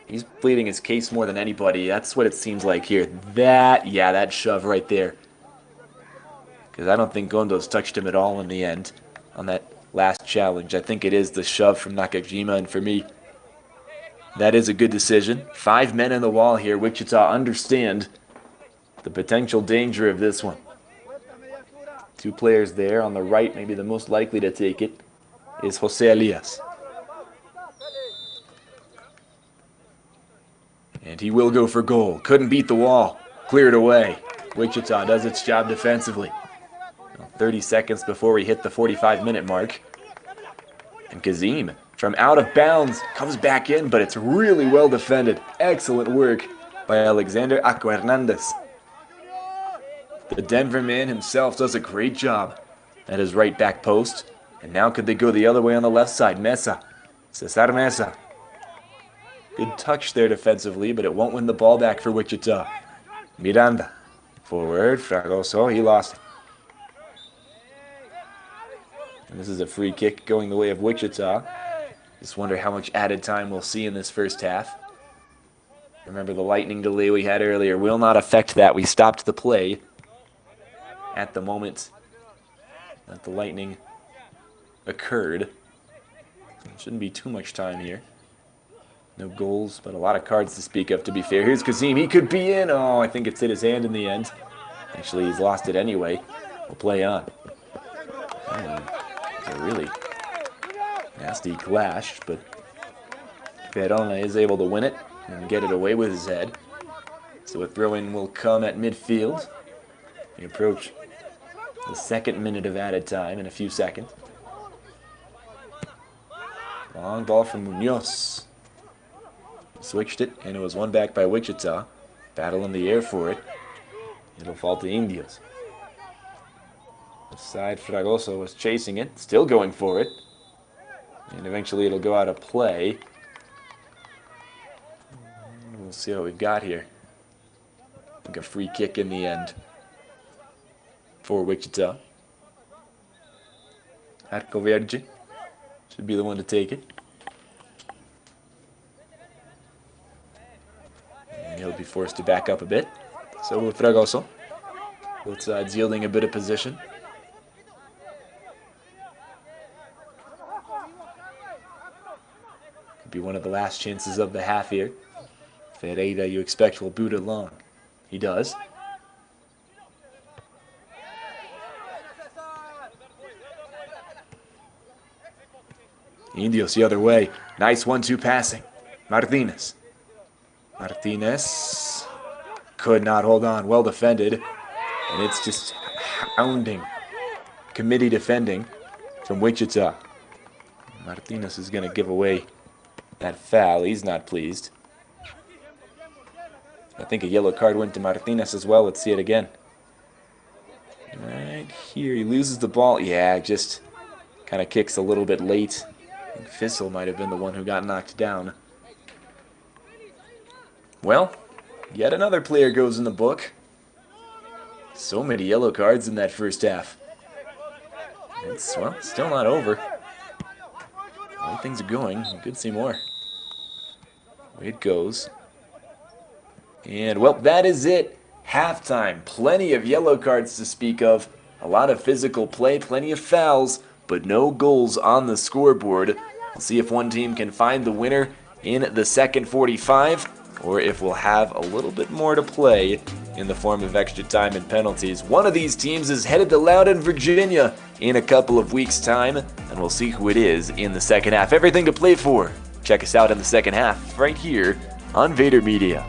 He's pleading his case more than anybody. That's what it seems like here. That shove right there. Because I don't think Gondo's touched him at all in the end on that last challenge. I think it is the shove from Nakajima, and for me, that is a good decision. 5 men in the wall here. Wichita understand the potential danger of this one. 2 players there on the right, maybe the most likely to take it is Jose Elias. And he will go for goal. Couldn't beat the wall. Cleared away. Wichita does its job defensively. 30 seconds before we hit the 45-minute mark. And Kazim, from out of bounds, comes back in, but it's really well defended. Excellent work by Alexander Aco Hernandez. The Denver man himself does a great job at his right back post. And now could they go the other way on the left side? Mesa. Cesar Mesa. Good touch there defensively, but it won't win the ball back for Wichita. Miranda. Forward. Fragoso. He lost it. And this is a free kick going the way of Wichita. Just wonder how much added time we'll see in this first half. Remember the lightning delay we had earlier will not affect that. We stopped the play at the moment that the lightning occurred. It shouldn't be too much time here. No goals, but a lot of cards to speak of, to be fair. Here's Kazim. He could be in. Oh, I think it's hit his hand in the end. Actually, he's lost it anyway. We'll play on. It's a really nasty clash, but Verona is able to win it and get it away with his head. So a throw-in will come at midfield. We approach the 2nd minute of added time in a few seconds. Long ball from Munoz. Switched it, and it was won back by Wichita. Battle in the air for it. It'll fall to Indios. Side Fragoso was chasing it, still going for it. And eventually it'll go out of play. We'll see what we've got here. I think a free kick in the end for Wichita. Arco Verde should be the one to take it. And he'll be forced to back up a bit. So will Fragoso. Both sides yielding a bit of position. Could be one of the last chances of the half here. Ferreira, you expect, will boot it long. He does. Indios the other way. Nice 1-2 passing. Martinez. Martinez could not hold on. Well defended. And it's just hounding. Committee defending from Wichita. Martinez is going to give away that foul. He's not pleased. I think a yellow card went to Martinez as well. Let's see it again. Right here, he loses the ball. Yeah, just kind of kicks a little bit late. I think Fissel might have been the one who got knocked down. Well, yet another player goes in the book. So many yellow cards in that first half. It's, well, still not over. The way things are going, we could see more. Away it goes. And, well, that is it. Halftime. Plenty of yellow cards to speak of. A lot of physical play, plenty of fouls, but no goals on the scoreboard. We'll see if one team can find the winner in the second 45, or if we'll have a little bit more to play in the form of extra time and penalties. One of these teams is headed to Loudoun, Virginia in a couple of weeks' time, and we'll see who it is in the second half. Everything to play for. Check us out in the second half right here on Vader Media.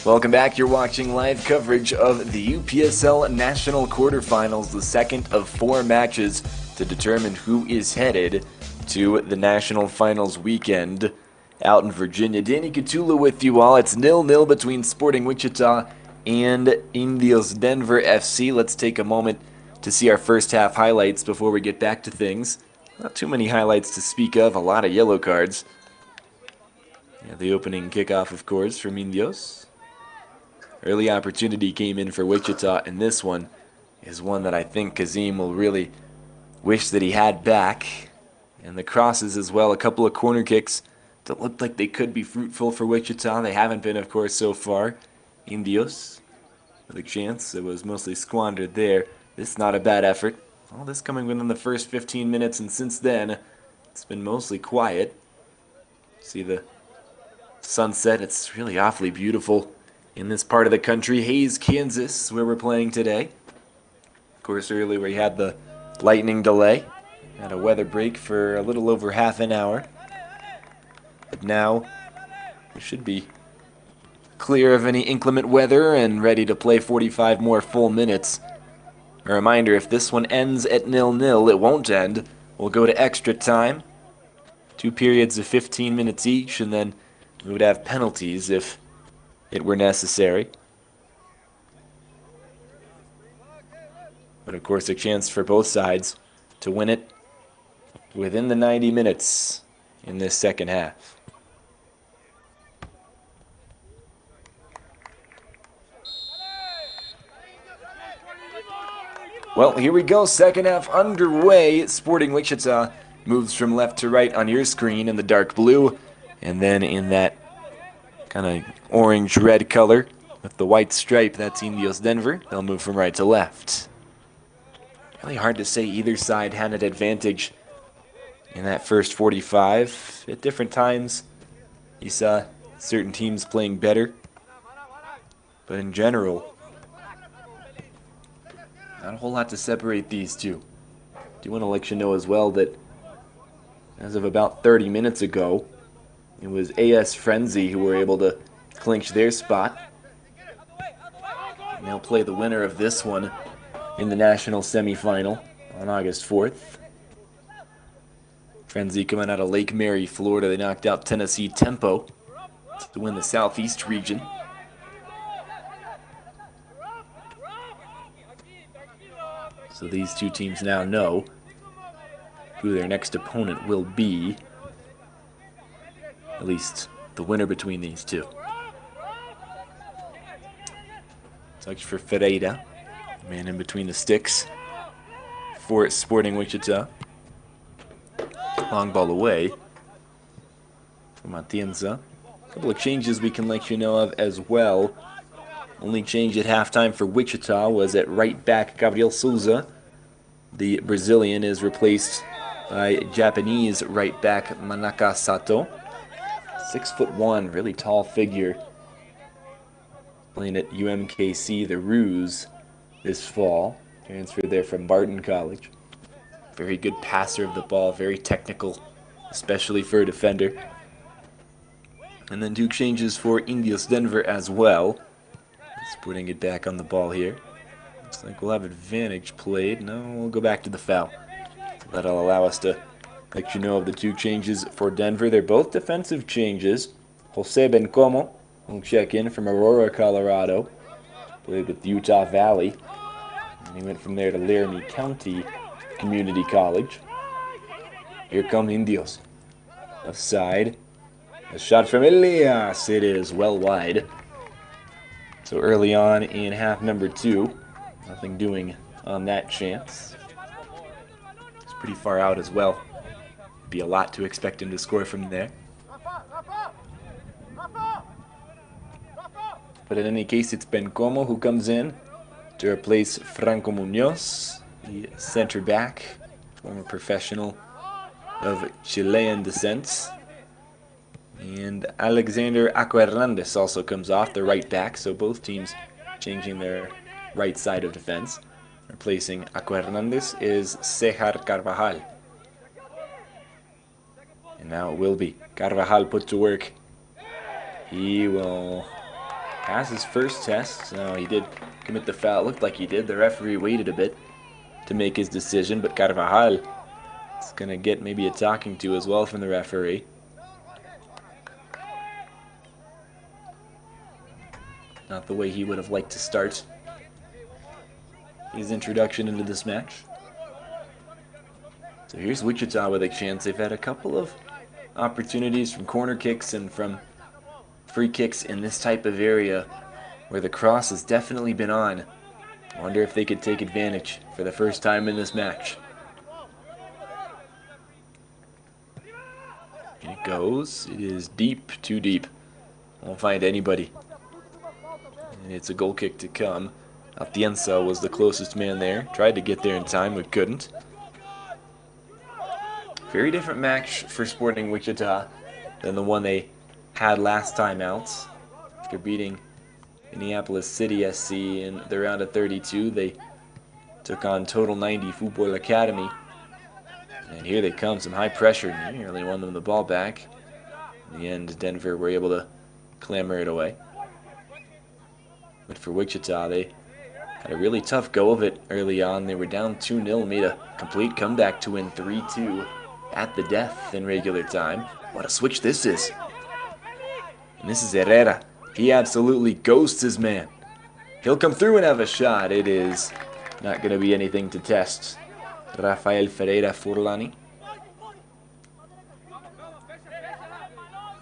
Welcome back. You're watching live coverage of the UPSL National Quarterfinals, the second of 4 matches to determine who is headed to the National Finals weekend out in Virginia. Danny Catula with you all. It's 0-0 between Sporting Wichita and Indios Denver FC. Let's take a moment to see our first half highlights before we get back to things. Not too many highlights to speak of, a lot of yellow cards. Yeah, the opening kickoff, of course, from Indios. Early opportunity came in for Wichita, and this one is one that I think Kazim will really wish that he had back. And the crosses as well, a couple of corner kicks that looked like they could be fruitful for Wichita. They haven't been, of course, so far. Indios with a chance. It was mostly squandered there. This is not a bad effort. All this coming within the first 15 minutes, and since then, it's been mostly quiet. See the sunset. It's really awfully beautiful in this part of the country. Hays, Kansas, where we're playing today. Of course, earlier we had the lightning delay. Had a weather break for a little over half an hour. But now we should be clear of any inclement weather and ready to play 45 more full minutes. A reminder, if this one ends at 0-0, it won't end. We'll go to extra time. 2 periods of 15 minutes each, and then we would have penalties if it were necessary. But of course, a chance for both sides to win it within the 90 minutes in this second half. Well, here we go. Second half underway. Sporting Wichita moves from left to right on your screen in the dark blue. And then in that kind of orange-red color with the white stripe, that's Indios Denver. They'll move from right to left. Really hard to say either side had an advantage in that first 45. At different times, you saw certain teams playing better. But in general, not a whole lot to separate these two. I do want to let you know as well that as of about 30 minutes ago, it was AS Frenzy who were able to clinch their spot. And they'll play the winner of this one in the national semifinal on August 4th. Frenzy coming out of Lake Mary, Florida. They knocked out Tennessee Tempo to win the Southeast region. So these two teams now know who their next opponent will be. At least the winner between these two. Touch for Ferreira. Man in between the sticks for Sporting Wichita. Long ball away from Atienza. A couple of changes we can let you know of as well. Only change at halftime for Wichita was at right back Gabriel Souza. The Brazilian is replaced by Japanese right back Manaka Sato. 6'1", really tall figure. Playing at UMKC, the Ruse, this fall. Transferred there from Martin College. Very good passer of the ball, very technical, especially for a defender. And then two changes for Indios Denver as well. Just putting it back on the ball here. Looks like we'll have advantage played. No, we'll go back to the foul. That'll allow us to let you know of the two changes for Denver. They're both defensive changes. Jose Bencomo will check in from Aurora, Colorado. Played with Utah Valley. And he went from there to Laramie County Community College. Here come Indios. Left side. A shot from Elias. It is well wide. So early on in half number 2, nothing doing on that chance. It's pretty far out as well. Be a lot to expect him to score from there. But in any case, it's Bencomo who comes in to replace Franco Munoz, the center back, former professional of Chilean descent. And Alexander Hernandez also comes off, the right back, so both teams changing their right side of defense. Replacing Hernandez is Cejar Carvajal. And now it will be Carvajal put to work. He will pass his first test. No, he did commit the foul. It looked like he did. The referee waited a bit to make his decision, but Carvajal is going to get maybe a talking to as well from the referee. Not the way he would have liked to start his introduction into this match. So here's Wichita with a chance. They've had a couple of opportunities from corner kicks and from free kicks in this type of area where the cross has definitely been on. I wonder if they could take advantage for the first time in this match. And it goes. It is deep, too deep. Won't find anybody. And it's a goal kick to come. Atienza was the closest man there. Tried to get there in time, but couldn't. Very different match for Sporting Wichita than the one they had last time out. After beating Minneapolis City SC in the round of 32, they took on Total 90 Football Academy. And here they come, some high pressure. Nearly won them the ball back. In the end, Denver were able to clamor it away. But for Wichita, they had a really tough go of it early on. They were down 2-0, made a complete comeback to win 3-2 at the death in regular time. What a switch this is. And this is Herrera. He absolutely ghosts his man. He'll come through and have a shot. It is not going to be anything to test. Rafael Ferreira Furlani.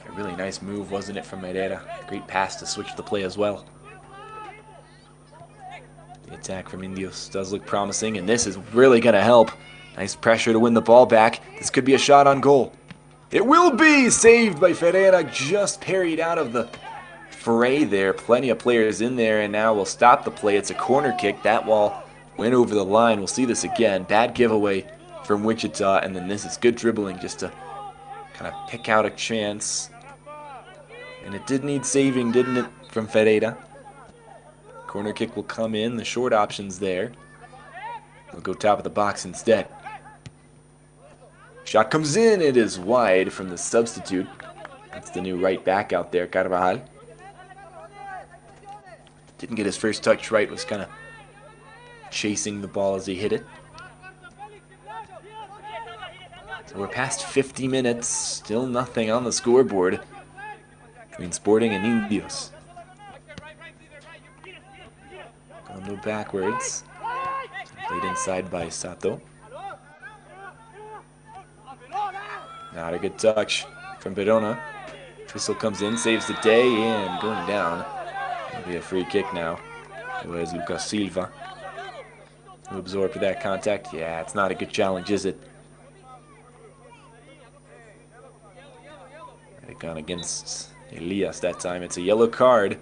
A really nice move, wasn't it, from Herrera? Great pass to switch the play as well. The attack from Indios does look promising, and this is really going to help. Nice pressure to win the ball back. This could be a shot on goal. It will be saved by Ferreira, just parried out of the fray there. Plenty of players in there, and now we'll stop the play. It's a corner kick. That ball went over the line. We'll see this again. Bad giveaway from Wichita, and then this is good dribbling just to kind of pick out a chance. And it did need saving, didn't it, from Ferreira? Corner kick will come in. The short option's there. We'll go top of the box instead. Shot comes in. It is wide from the substitute. That's the new right back out there, Carvajal. Didn't get his first touch right. Was kind of chasing the ball as he hit it. So we're past 50 minutes. Still nothing on the scoreboard between Sporting and Indios. Gondo backwards. Played inside by Sato. Not a good touch from Verona. Whistle comes in, saves the day, and going down. It'll be a free kick now. It was Lucas Silva who absorbed that contact. Yeah, it's not a good challenge, is it? Had it gone against Elias that time. It's a yellow card.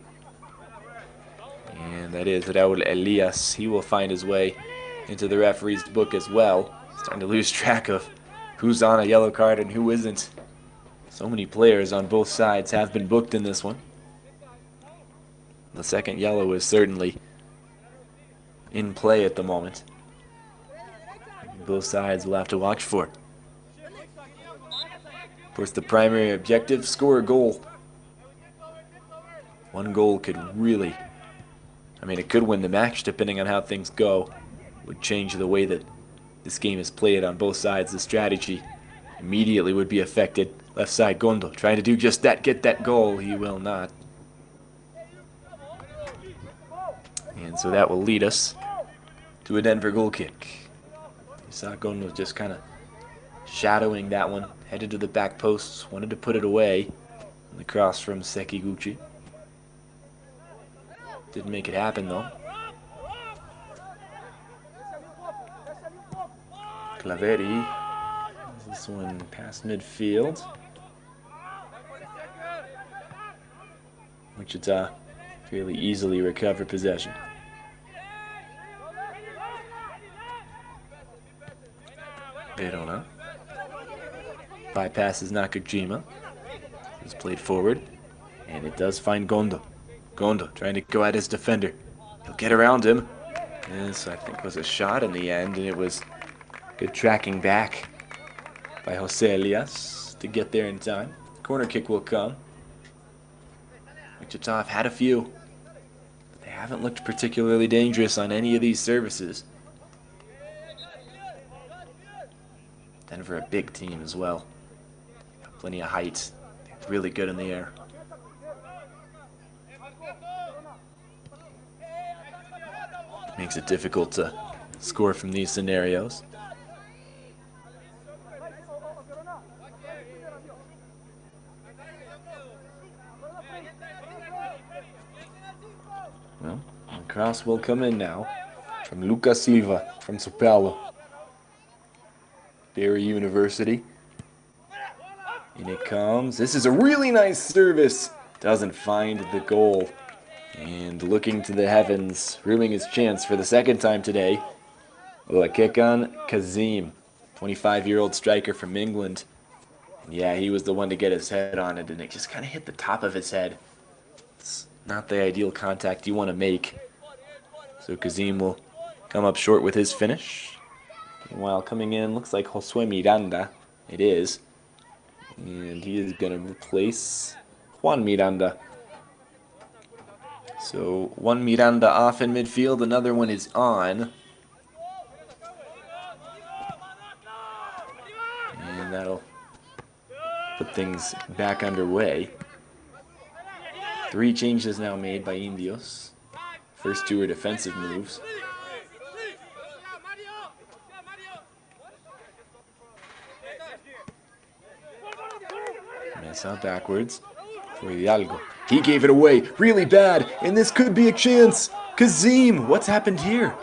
And that is Raul Elias. He will find his way into the referee's book as well. Starting to lose track of who's on a yellow card and who isn't. So many players on both sides have been booked in this one. The second yellow is certainly in play at the moment. Both sides will have to watch for. Of course, the primary objective, score a goal. One goal could really, it could win the match depending on how things go. It would change the way that this game is played on both sides. The strategy immediately would be affected. Left side, Gondo trying to do just that, get that goal. He will not. And so that will lead us to a Denver goal kick. You saw Gondo just kind of shadowing that one. Headed to the back post. Wanted to put it away. And the cross from Sekiguchi. Didn't make it happen though. Claveri. This one past midfield. Wichita fairly easily recover possession. Verona. Bypasses Nakajima. It's played forward. And it does find Gondo. Gondo trying to go at his defender. He'll get around him. This, I think, was a shot in the end, and it was good tracking back by Jose Elias to get there in time. Corner kick will come. Wichita have had a few. But they haven't looked particularly dangerous on any of these services. Denver a big team as well. Got plenty of height. They're really good in the air. Makes it difficult to score from these scenarios. Well, the cross will come in now from Lucas Silva from São Paulo. Barry University. In it comes. This is a really nice service. Doesn't find the goal. And looking to the heavens, ruining his chance for the second time today. A kick on Kazim, 25-year-old striker from England. Yeah, he was the one to get his head on it, and it just kind of hit the top of his head. It's not the ideal contact you want to make. So Kazim will come up short with his finish. Meanwhile, coming in, looks like Josue Miranda. It is. And he is going to replace Juan Miranda. So one Miranda off in midfield, another one is on. And that'll put things back underway. 3 changes now made by Indios. First 2 are defensive moves. Mesa backwards for Hidalgo. He gave it away really bad, and this could be a chance. Kazim, what's happened here?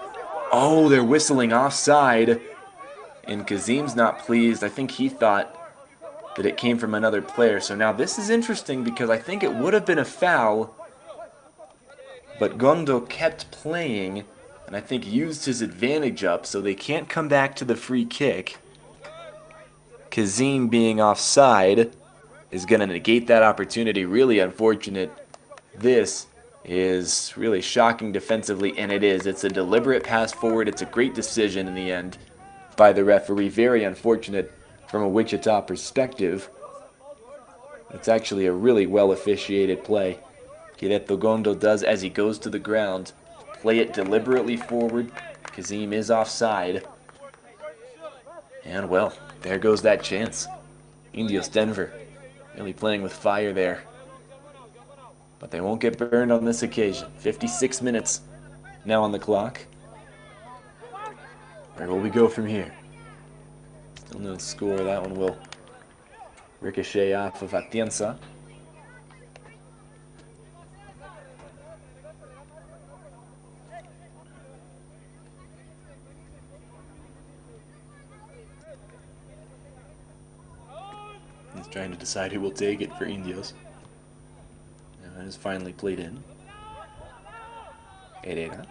Oh, they're whistling offside. And Kazim's not pleased. I think he thought that it came from another player. So now this is interesting because I think it would have been a foul. But Gondo kept playing and I think used his advantage up, so they can't come back to the free kick. Kazim being offside is going to negate that opportunity. Really unfortunate. This is really shocking defensively, and it is. It's a deliberate pass forward. It's a great decision in the end by the referee. Very unfortunate from a Wichita perspective. It's actually a really well officiated play. Kireto Gondo does as he goes to the ground. Play it deliberately forward. Kazim is offside. And well, there goes that chance. Indios Denver really playing with fire there. But they won't get burned on this occasion. 56 minutes now on the clock. Where will we go from here? Still no score. That one will ricochet off of Atienza. He's trying to decide who will take it for Indios. It is finally played in. Herrera.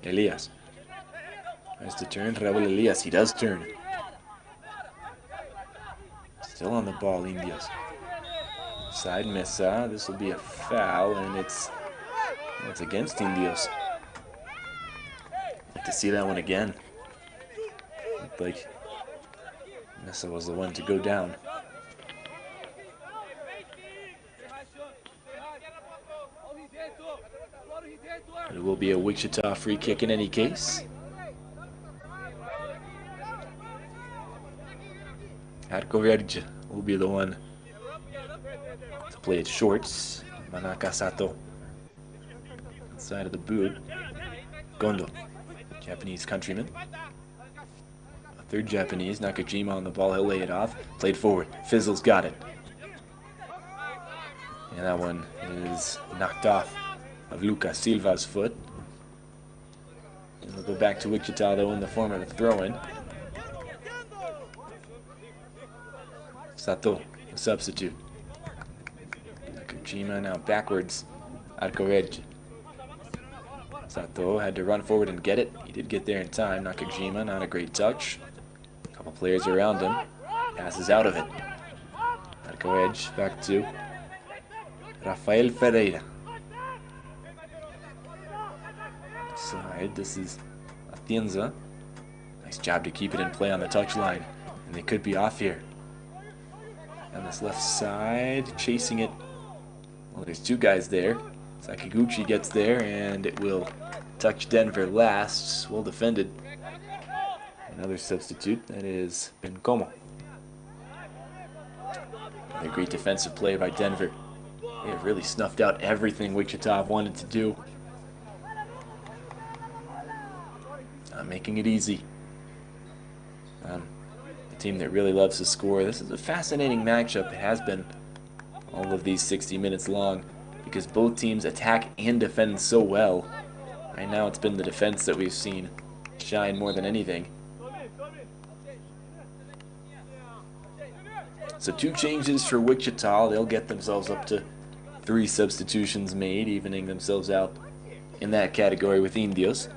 Elias. Tries to turn. Raul Elias. He does turn. Still on the ball, Indios. Side Mesa. This will be a foul, and it's against Indios. I'd like to see that one again. Looked like Mesa was the one to go down. It will be a Wichita free kick in any case. Arco Verde will be the one to play it shorts. Manaka Sato inside of the boot. Gondo, Japanese countryman. A third Japanese, Nakajima on the ball, he'll lay it off. Played forward, Fizzle's got it. And that one is knocked off of Lucas Silva's foot. It'll go back to Wichita though in the form of a throw-in. Sato, a substitute. Nakajima now backwards. Arco Verde. Sato had to run forward and get it. He did get there in time. Nakajima, not a great touch. A couple players around him. Passes out of it. Arco Edge back to Rafael Ferreira. Side, this is Atienza. Nice job to keep it in play on the touchline. And they could be off here. On this left side, chasing it. Well, there's two guys there. Sakiguchi gets there, and it will touch Denver last. Well defended. Another substitute, that is Bencomo. A great defensive play by Denver. They have really snuffed out everything Wichita wanted to do. Not making it easy. A team that really loves to score. This is a fascinating matchup. It has been all of these 60 minutes long because both teams attack and defend so well. Right now it's been the defense that we've seen shine more than anything. So 2 changes for Wichita. They'll get themselves up to 3 substitutions made, evening themselves out in that category with Indios.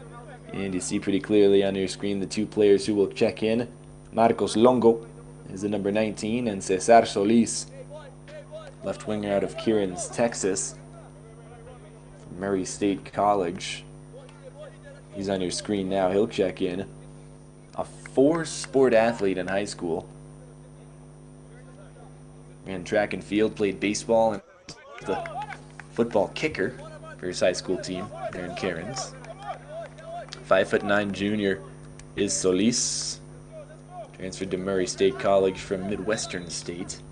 And you see pretty clearly on your screen the 2 players who will check in. Marcos Longo is the number 19, and Cesar Solis, left winger out of Kearns, Texas, from Murray State College. He's on your screen now. He'll check in. A 4-sport athlete in high school. Ran track and field, played baseball, and the football kicker for his high school team there in Kearns. 5'9" junior is Solis. Transferred to Murray State College from Midwestern State.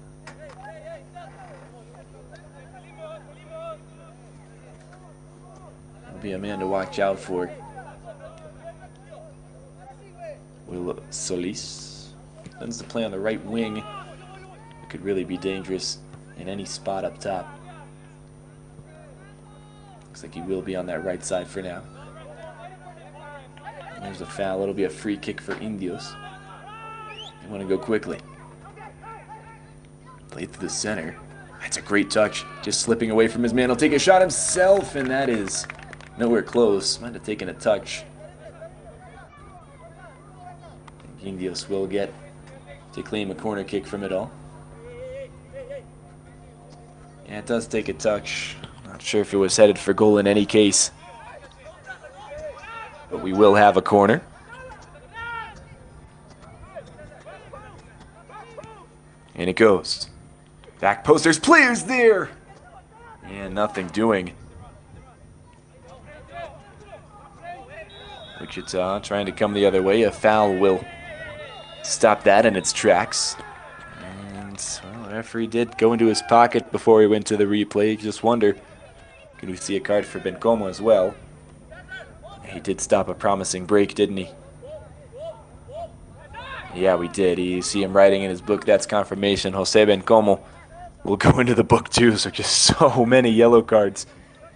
Will be a man to watch out for. Will Solis tends to play on the right wing. It could really be dangerous in any spot up top. Looks like he will be on that right side for now. And there's a foul. It'll be a free kick for Indios. They want to go quickly. Played through the center. That's a great touch. Just slipping away from his man. He'll take a shot himself, and that is nowhere close. Might have taken a touch. Indios will get to claim a corner kick from it all. Yeah, it does take a touch. Not sure if it was headed for goal in any case. But we will have a corner. And it goes. Back post, there's players there! And nothing doing. Wichita trying to come the other way. A foul will stop that in its tracks. And, well, the referee did go into his pocket before he went to the replay. Just wonder, could we see a card for Bencomo as well? He did stop a promising break, didn't he? Yeah, we did. You see him writing in his book. That's confirmation. Jose Bencomo will go into the book too. So just so many yellow cards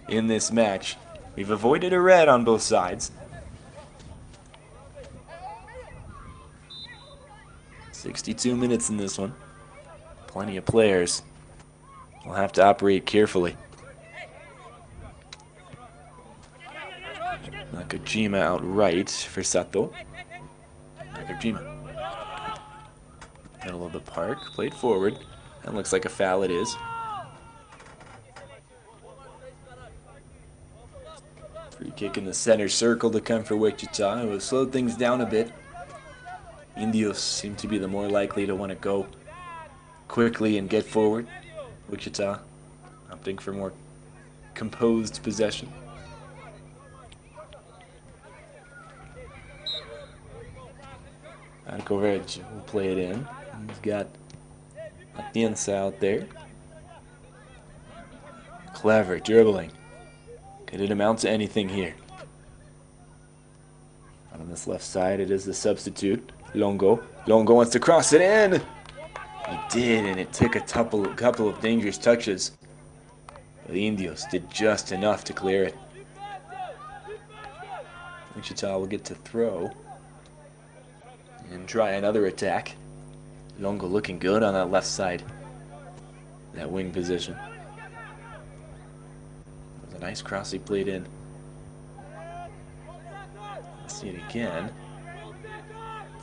in this match. We've avoided a red on both sides. 62 minutes in this one. Plenty of players. We'll have to operate carefully. Nakajima out right for Sato. Nakajima. Middle of the park. Played forward. That looks like a foul, it is. Free kick in the center circle to come for Wichita. It will slow things down a bit. Indios seem to be the more likely to want to go quickly and get forward. Wichita opting for more composed possession. Marco Verge will play it in. He's got Atienza out there. Clever dribbling. Could it amount to anything here? On this left side, it is the substitute, Longo. Longo wants to cross it in. He did, and it took a couple of dangerous touches. But the Indios did just enough to clear it. Wichita will get to throw and try another attack. Longo looking good on that left side, that wing position. It was a nice cross he played in. Let's see it again.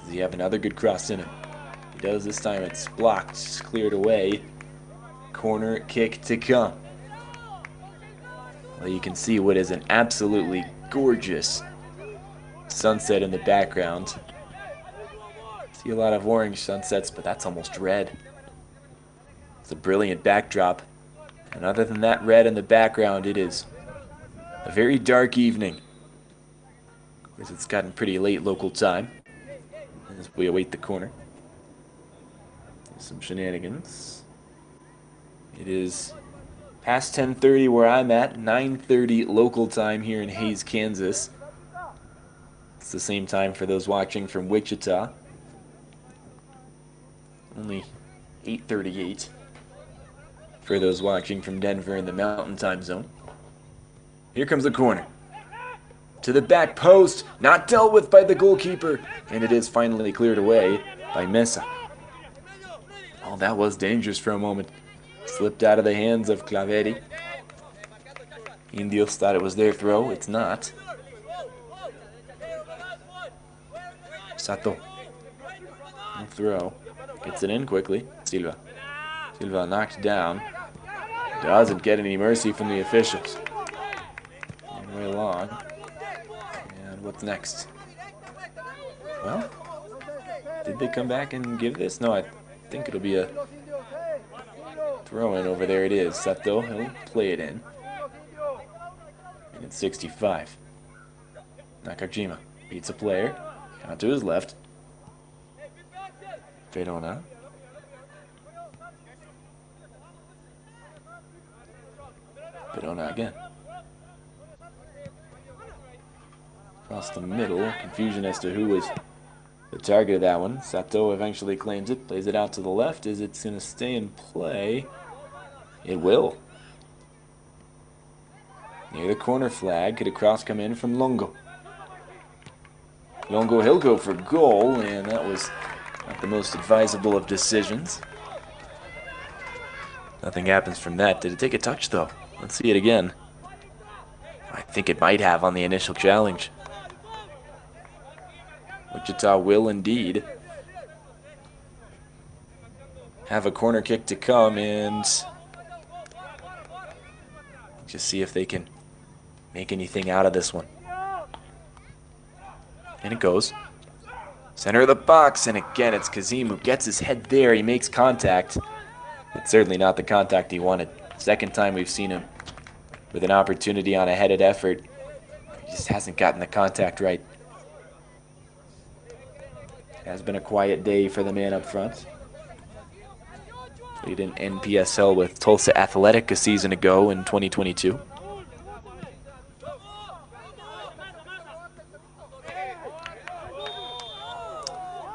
Does he have another good cross in him? He does. This time it's blocked, it's cleared away. Corner kick to come. Well, you can see what is an absolutely gorgeous sunset in the background. See a lot of orange sunsets, but that's almost red. It's a brilliant backdrop. And other than that red in the background, it is a very dark evening. Of course, it's gotten pretty late local time as we await the corner. Some shenanigans. It is past 10:30 where I'm at, 9:30 local time here in Hays, Kansas. It's the same time for those watching from Wichita. Only 8:38 for those watching from Denver in the Mountain Time Zone. Here comes the corner. To the back post, not dealt with by the goalkeeper, and it is finally cleared away by Mesa. Oh, that was dangerous for a moment. Slipped out of the hands of Claveri. Indios thought it was their throw. It's not. Sato. No throw. Gets it in quickly. Silva. Silva knocked down. Doesn't get any mercy from the officials. And way along. And what's next? Well, did they come back and give this? No, I think it'll be a throw in over there. It is. Sato, he'll play it in. And it's 65. Nakajima beats a player. Out to his left. Verona. Verona again. Across the middle. Confusion as to who was the target of that one. Sato eventually claims it. Plays it out to the left. Is it going to stay in play? It will. Near the corner flag. Could a cross come in from Longo? Longo, he'll go for goal, and that was not the most advisable of decisions. Nothing happens from that. Did it take a touch, though? Let's see it again. I think it might have on the initial challenge. Wichita will indeed have a corner kick to come, and just see if they can make anything out of this one. And it goes. Center of the box, and again it's Kazim who gets his head there. He makes contact. It's certainly not the contact he wanted. Second time we've seen him with an opportunity on a headed effort. He just hasn't gotten the contact right. It has been a quiet day for the man up front. Played in NPSL with Tulsa Athletic a season ago in 2022.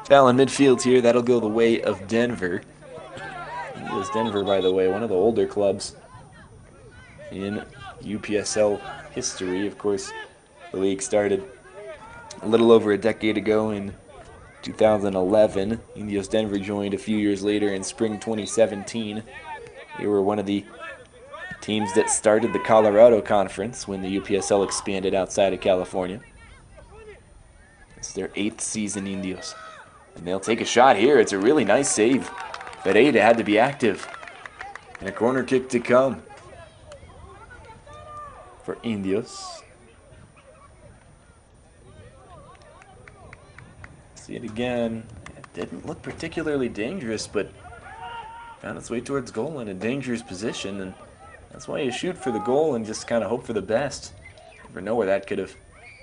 Foul in midfield here. That'll go the way of Denver. Indios Denver, by the way, one of the older clubs in UPSL history. Of course, the league started a little over a decade ago in 2011. Indios Denver joined a few years later in spring 2017. They were one of the teams that started the Colorado Conference when the UPSL expanded outside of California. It's their 8th season, Indios. And they'll take a shot here. It's a really nice save. Ferreira had to be active. And a corner kick to come for Indios. See it again. It didn't look particularly dangerous, but found its way towards goal in a dangerous position. And that's why you shoot for the goal and just kind of hope for the best. Never know where that could have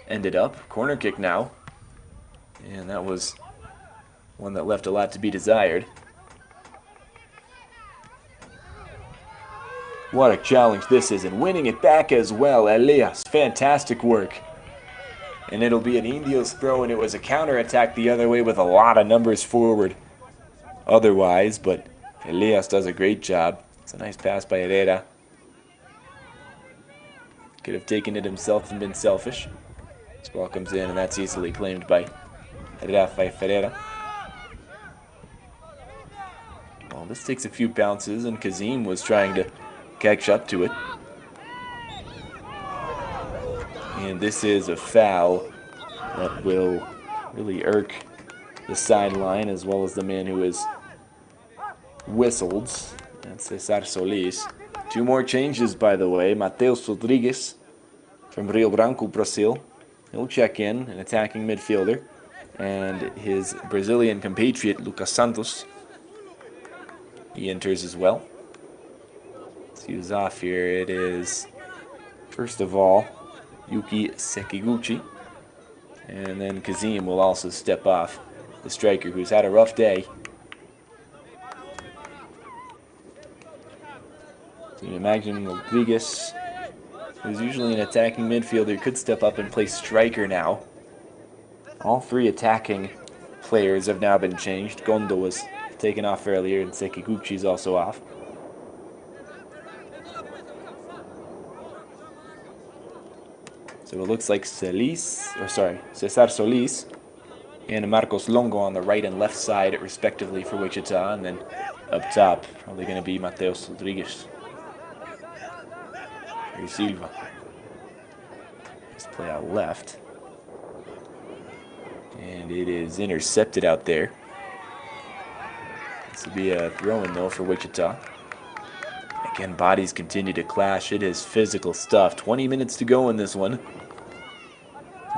ended up. Corner kick now. And that was one that left a lot to be desired. What a challenge this is, and winning it back as well. Elias, fantastic work. And it'll be an Indios throw, and it was a counterattack the other way with a lot of numbers forward otherwise, but Elias does a great job. It's a nice pass by Herrera. Could have taken it himself and been selfish. This ball comes in, and that's easily claimed by Rafael Ferreira. Well, this takes a few bounces, and Kazim was trying to catch up to it. And this is a foul that will really irk the sideline as well as the man who is whistled. That's Cesar Solis. 2 more changes, by the way. Mateus Rodrigues from Rio Branco, Brazil. He'll check in, an attacking midfielder. And his Brazilian compatriot, Lucas Santos, he enters as well. Let's see who's off here. It is, first of all, Yuki Sekiguchi. And then Kazim will also step off, the striker who's had a rough day. So you imagine Rodriguez, who's usually an attacking midfielder, could step up and play striker now. All 3 attacking players have now been changed. Gondo was taken off earlier, and Sekiguchi's also off. So it looks like Cesar Solis and Marcos Longo on the right and left side, respectively, for Wichita, and then up top, probably going to be Mateus Rodrigues. Here's Silva. Let's play out left. And it is intercepted out there. This will be a throw-in, though, for Wichita. Again, bodies continue to clash. It is physical stuff. 20 minutes to go in this one.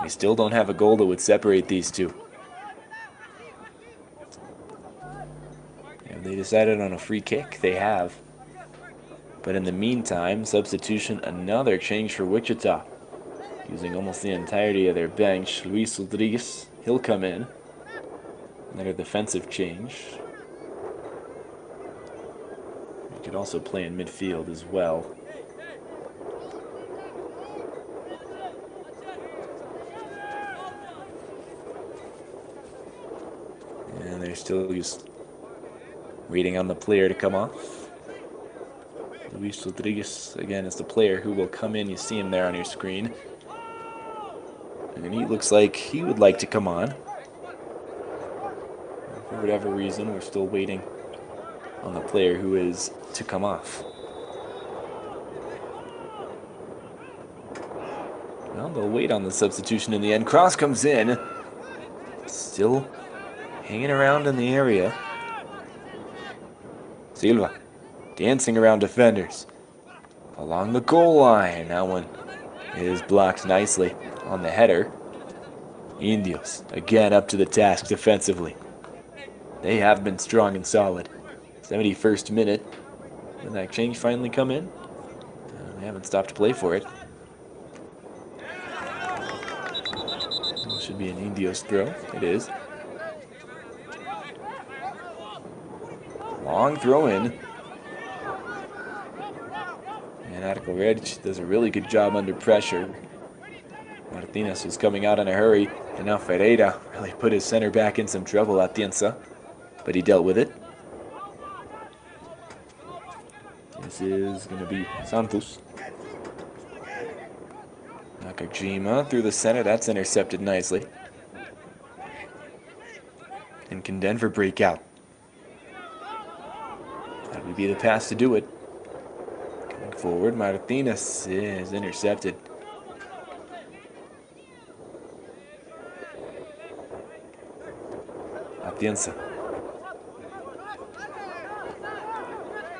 We still don't have a goal that would separate these two. Have they decided on a free kick? They have. But in the meantime, substitution, another change for Wichita. Using almost the entirety of their bench. Luis Rodriguez, he'll come in. Another defensive change. He could also play in midfield as well. And they're still just waiting on the player to come off. Luis Rodriguez, again, is the player who will come in. You see him there on your screen. And he looks like he would like to come on. For whatever reason, we're still waiting on the player who is to come off. Well, they'll wait on the substitution in the end. Cross comes in. Still hanging around in the area. Silva dancing around defenders. Along the goal line. That one is blocked nicely on the header. Indios again up to the task defensively. They have been strong and solid. 71st minute. Did that change finally come in? They haven't stopped to play for it. Should be an Indios throw. It is. Long throw in. And Attico Reg does a really good job under pressure. Martinez was coming out in a hurry. And now Ferreira really put his center back in some trouble, Atienza. But he dealt with it. This is going to be Santos. Nakajima through the center. That's intercepted nicely. And can Denver break out? That would be the pass to do it. Coming forward, Martinez is intercepted. Atienza.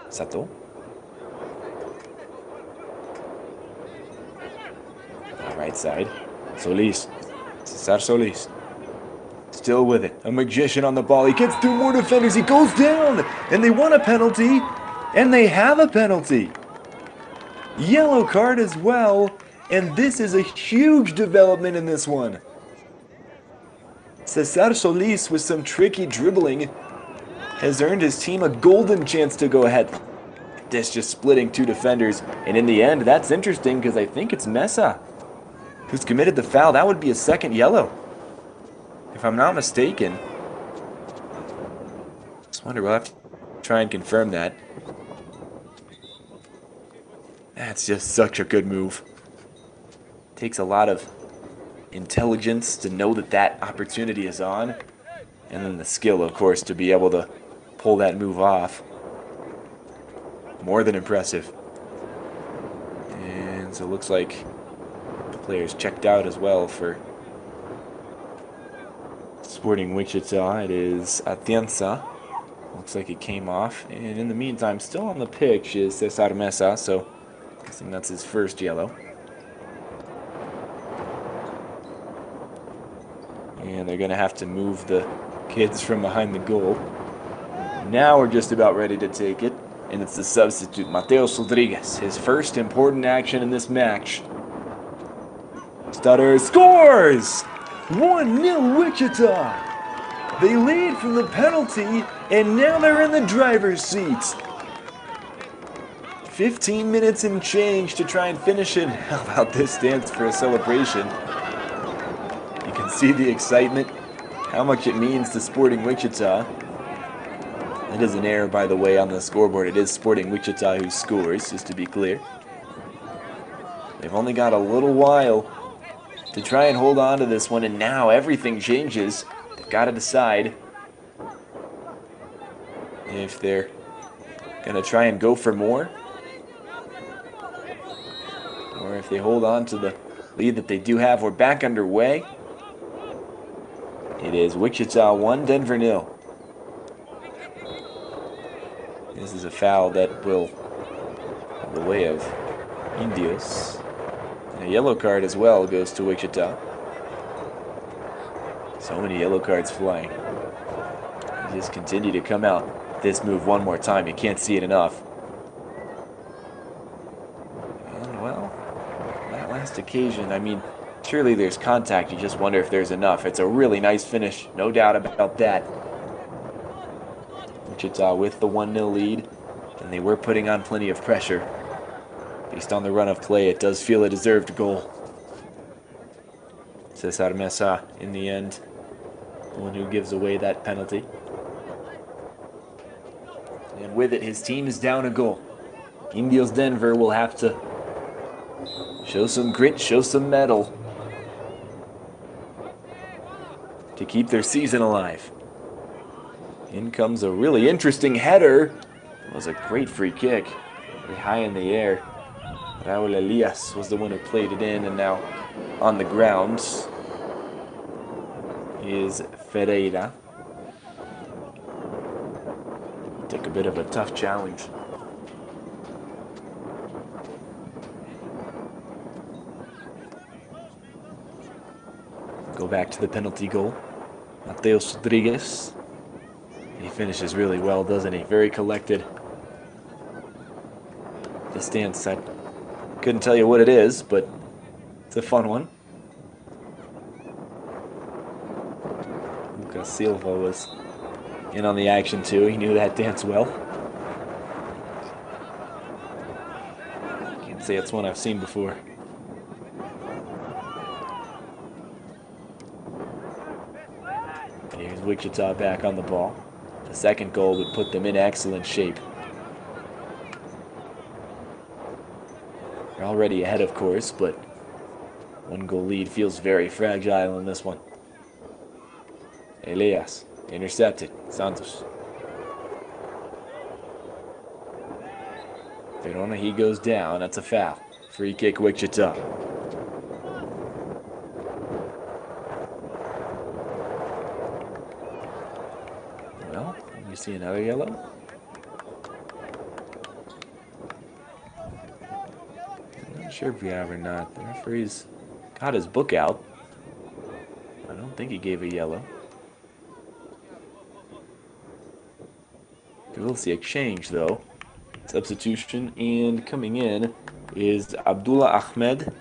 Sato. Right side. Solis. Cesar Solis. Still with it. A magician on the ball. He gets through more defenders. He goes down. And they want a penalty. And they have a penalty. Yellow card as well. And this is a huge development in this one. Cesar Solis, with some tricky dribbling, has earned his team a golden chance to go ahead. This just splitting two defenders. And in the end, that's interesting because I think it's Mesa who's committed the foul. That would be a second yellow, if I'm not mistaken. Just wonder, we'll have to try and confirm that. That's just such a good move. Takes a lot of intelligence to know that that opportunity is on, and then the skill, of course, to be able to pull that move off. More than impressive. And so it looks like players checked out as well for Sporting Wichita. It is Atienza. Looks like it came off. And in the meantime, still on the pitch is Cesar Mesa, so I think that's his first yellow. And they're going to have to move the kids from behind the goal. Now we're just about ready to take it. And it's the substitute, Mateos Rodriguez. His first important action in this match. Stutter scores! 1-0 Wichita! They lead from the penalty, and now they're in the driver's seat. 15 minutes and change to try and finish it. How about this dance for a celebration? You can see the excitement, how much it means to Sporting Wichita. It is an error, by the way, on the scoreboard. It is Sporting Wichita who scores, just to be clear. They've only got a little while to try and hold on to this one, and now everything changes. They've got to decide if they're going to try and go for more, or if they hold on to the lead that they do have. We're back underway. It is Wichita 1, Denver 0. This is a foul that will have the way of Indios. And a yellow card as well goes to Wichita. So many yellow cards flying. They just continue to come out. This move one more time. You can't see it enough. And, well, that last occasion, I mean, surely there's contact. You just wonder if there's enough. It's a really nice finish. No doubt about that. Wichita with the 1-0 lead, and they were putting on plenty of pressure. Based on the run of play, it does feel a deserved goal. Cesar Mesa, in the end, the one who gives away that penalty. And with it, his team is down a goal. Indios Denver will have to show some grit, show some mettle to keep their season alive. In comes a really interesting header. It was a great free kick. Very high in the air. Raul Elias was the one who played it in, and now on the ground is Ferreira. Took a bit of a tough challenge. Go back to the penalty goal. Mateus Rodriguez. He finishes really well, doesn't he? Very collected. The stance, I couldn't tell you what it is, but it's a fun one. Lucas Silva was in on the action too. He knew that dance well. Can't say it's one I've seen before. And here's Wichita back on the ball. The second goal would put them in excellent shape. They're already ahead, of course, but one goal lead feels very fragile in this one. Elias intercepted. Santos. Verona, he goes down. That's a foul. Free kick, Wichita. Well, you see another yellow. I'm not sure if we have or not. The referee's got his book out. I don't think he gave a yellow. We will see a change though. Substitution, and coming in is Abdullah Ahmed.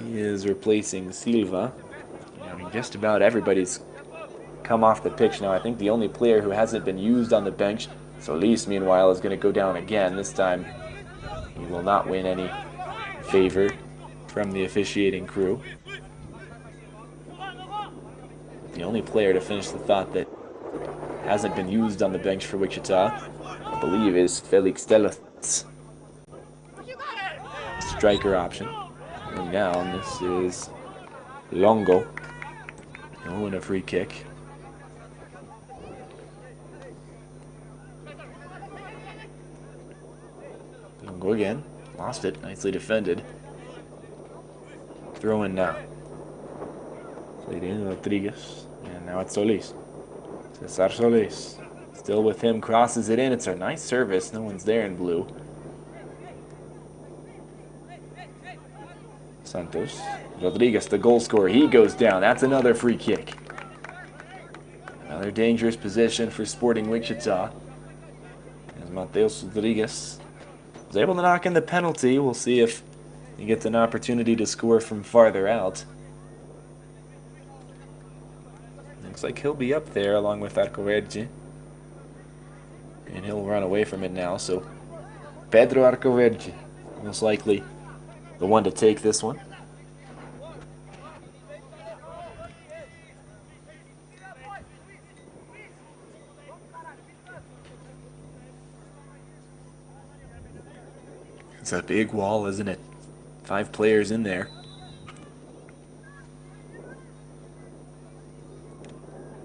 He is replacing Silva. I mean, just about everybody's come off the pitch now. I think the only player who hasn't been used on the bench, Solis, meanwhile, is going to go down again. This time he will not win any favor from the officiating crew. The only player to finish the thought that hasn't been used on the bench for Wichita, I believe, is Felix Delas. Striker option. And now this is Longo. He'll win a free kick. Longo again. Lost it. Nicely defended. Throw in now. Played in Rodriguez. And now it's Solis. Cesar Solis. Still with him. Crosses it in. It's a nice service. No one's there in blue. Santos. Rodriguez, the goal scorer. He goes down. That's another free kick. Another dangerous position for Sporting Wichita. As Mateus Rodriguez was able to knock in the penalty. We'll see if he gets an opportunity to score from farther out. Looks like he'll be up there along with Arcovergi. And he'll run away from it now. So Pedro Arcovergi, most likely the one to take this one. It's a big wall, isn't it? 5 players in there.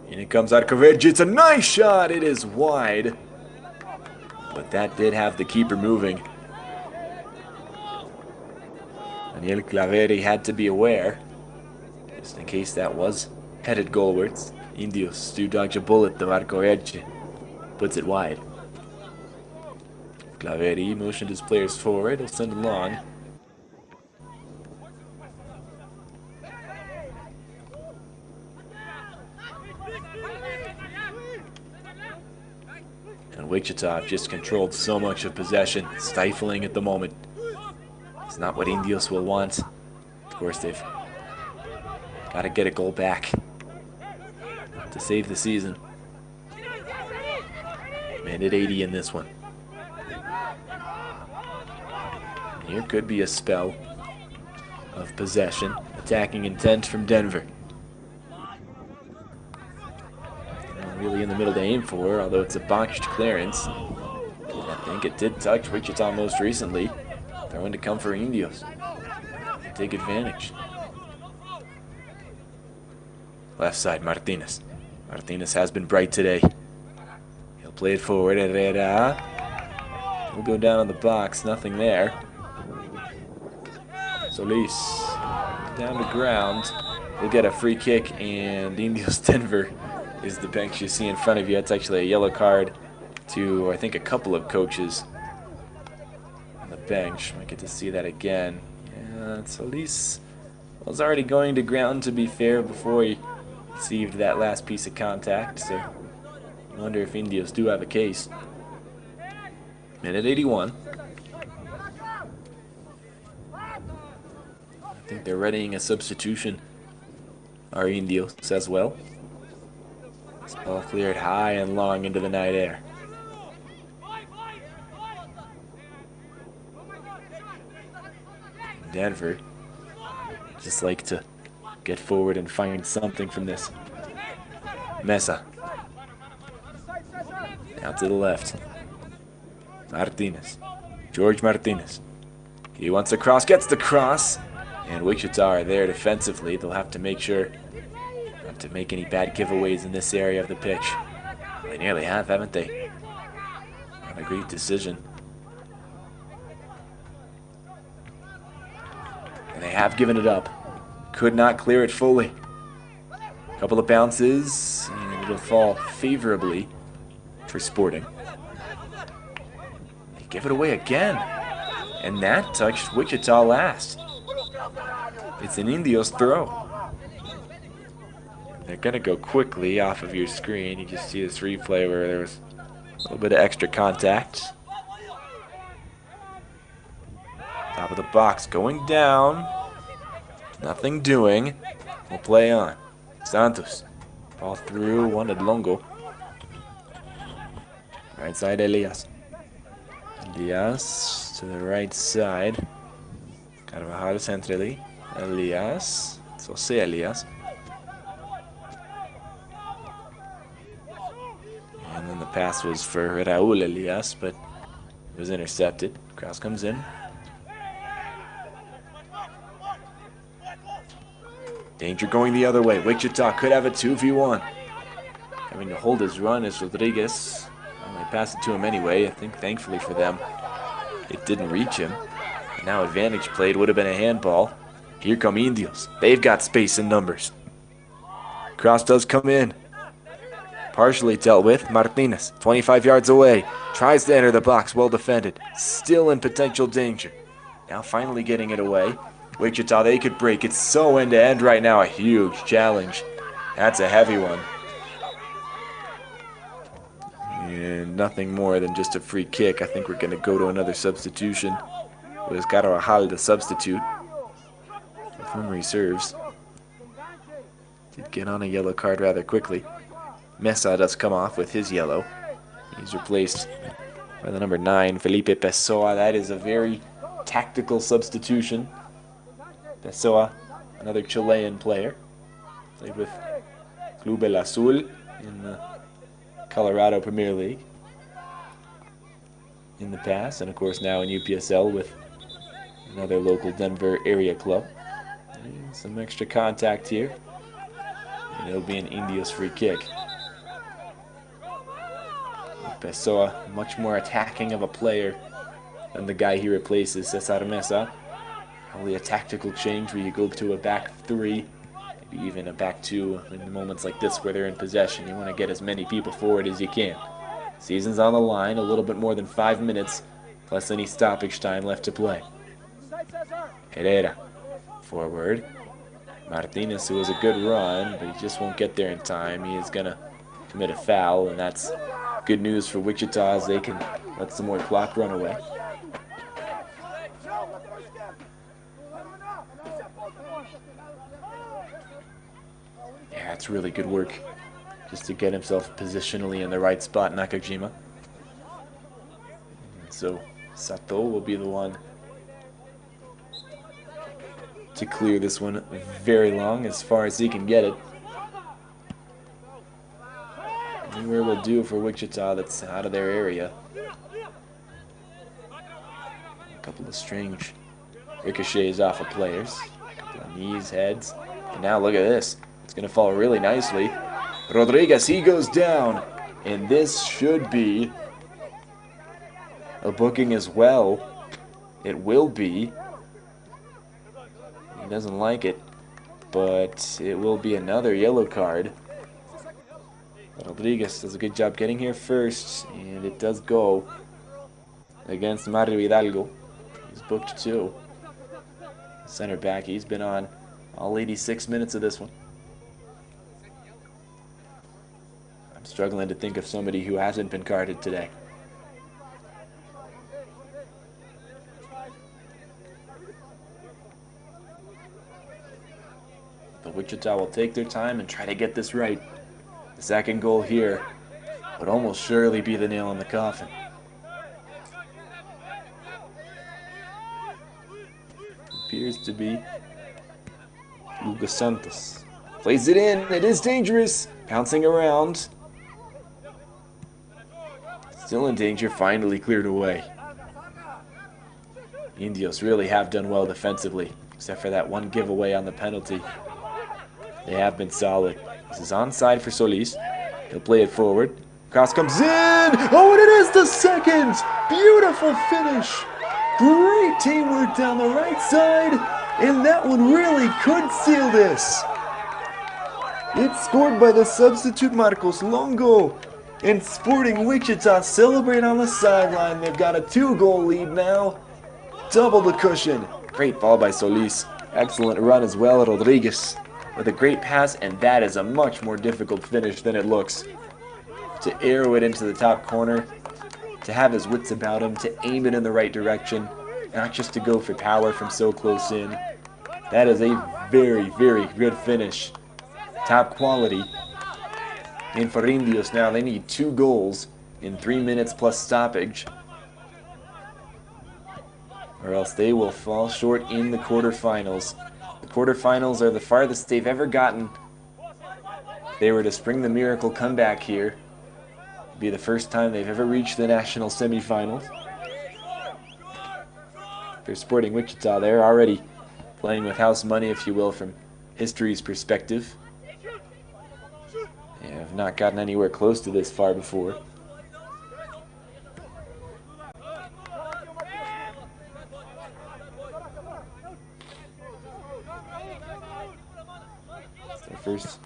And it comes out Arcovergi. It's a nice shot. It is wide. But that did have the keeper moving. Daniel Claveri had to be aware, just in case that was headed goalwards. Indios do dodge a bullet, though Arcovergi puts it wide. Claveri motioned his players forward. He'll send it long. And Wichita just controlled so much of possession, stifling at the moment. It's not what Indios will want. Of course, they've got to get a goal back to save the season. Minute 80 in this one. Here could be a spell of possession, attacking intent from Denver. Not really in the middle to aim for, although it's a botched clearance. I think it did touch Wichita most recently. Throw in to come for Indios. Take advantage. Left side, Martinez. Martinez has been bright today. He'll play it forward. Herrera. He'll go down on the box. Nothing there. Solis down to ground. We'll get a free kick, and Indios Denver is the bench you see in front of you. It's actually a yellow card to, I think, a couple of coaches on the bench. Might get to see that again. Yeah, Solis was already going to ground, to be fair, before he received that last piece of contact. So I wonder if Indios do have a case. Minute 81. I think they're readying a substitution. Our Indios as well. This ball cleared high and long into the night air. Denver just like to get forward and find something from this. Mesa. Out to the left. Martinez. George Martinez. He wants a cross, gets the cross. And Wichita are there defensively. They'll have to make sure not to make any bad giveaways in this area of the pitch. They nearly have, haven't they? Not a great decision. And they have given it up. Could not clear it fully. Couple of bounces, and it'll fall favorably for Sporting. They give it away again. And that touched Wichita last. It's an Indios throw. They're going to go quickly off of your screen. You just see this replay where there was a little bit of extra contact. Top of the box going down. Nothing doing. We'll play on. Santos. Ball through. Wanted Longo. Right side, Elias. Elias to the right side. Carvajal centrally. Elias. So say Elias. And then the pass was for Raúl Elias, but it was intercepted. Cross comes in. Danger going the other way. Wichita could have a 2v1. Having to hold his run is Rodriguez. Well, they passed it to him anyway. I think thankfully for them, it didn't reach him. And now advantage played, would have been a handball. Here come Indios. They've got space and numbers. Cross does come in. Partially dealt with. Martinez, 25 yards away. Tries to enter the box, well defended. Still in potential danger. Now finally getting it away. Wichita, they could break it so end-to-end right now. A huge challenge. That's a heavy one. And nothing more than just a free kick. I think we're going to go to another substitution. It was Carvajal to substitute from reserves. Did get on a yellow card rather quickly. Mesa does come off with his yellow. He's replaced by the number 9, Felipe Pessoa. That is a very tactical substitution. Pessoa, another Chilean player. Played with Club El Azul in the Colorado Premier League in the past, and of course now in UPSL with another local Denver area club. And some extra contact here, and it'll be an Indios free kick. Pessoa, much more attacking of a player than the guy he replaces, Cesar Mesa. Probably a tactical change where you go to a back 3, maybe even a back 2 in moments like this where they're in possession. You want to get as many people forward as you can. Season's on the line, a little bit more than 5 minutes, plus any stoppage time left to play. Herrera, forward. Martinez, who has a good run, but he just won't get there in time. He is going to commit a foul, and that's good news for Wichita as they can let some more clock run away. Yeah, it's really good work just to get himself positionally in the right spot, Nakajima. And so Sato will be the one to clear this one very long as far as he can get it. Anywhere will do for Wichita that's out of their area. couple of strange ricochets off of players. A couple of knees, heads. And now look at this. It's going to fall really nicely. Rodriguez, he goes down. And this should be a booking as well. It will be. He doesn't like it, but it will be another yellow card. Rodriguez does a good job getting here first, and it does go against Mario Hidalgo. He's booked too. Center back, he's been on all 86 minutes of this one. I'm struggling to think of somebody who hasn't been carded today. The Wichita will take their time and try to get this right. The second goal here would almost surely be the nail in the coffin. Appears to be Hugo Santos. Plays it in. It is dangerous. Bouncing around. Still in danger. Finally cleared away. Indios really have done well defensively, except for that one giveaway on the penalty. They have been solid. This is onside for Solis. He'll play it forward. Cross comes in. Oh, and it is the second. Beautiful finish. Great teamwork down the right side. And that one really could seal this. It's scored by the substitute Marcos Longo. And Sporting Wichita celebrate on the sideline. They've got a 2-goal lead now. Double the cushion. Great ball by Solis. Excellent run as well, Rodriguez. With a great pass, and that is a much more difficult finish than it looks. To arrow it into the top corner, to have his wits about him, to aim it in the right direction, not just to go for power from so close in. That is a very, very good finish. Top quality. And for Indios now, they need 2 goals in 3 minutes plus stoppage, or else they will fall short in the quarterfinals. The quarterfinals are the farthest they've ever gotten. If they were to spring the miracle comeback here, it'd be the first time they've ever reached the national semifinals. For Sporting Wichita, they're already playing with house money, if you will, from history's perspective. They have not gotten anywhere close to this far before. First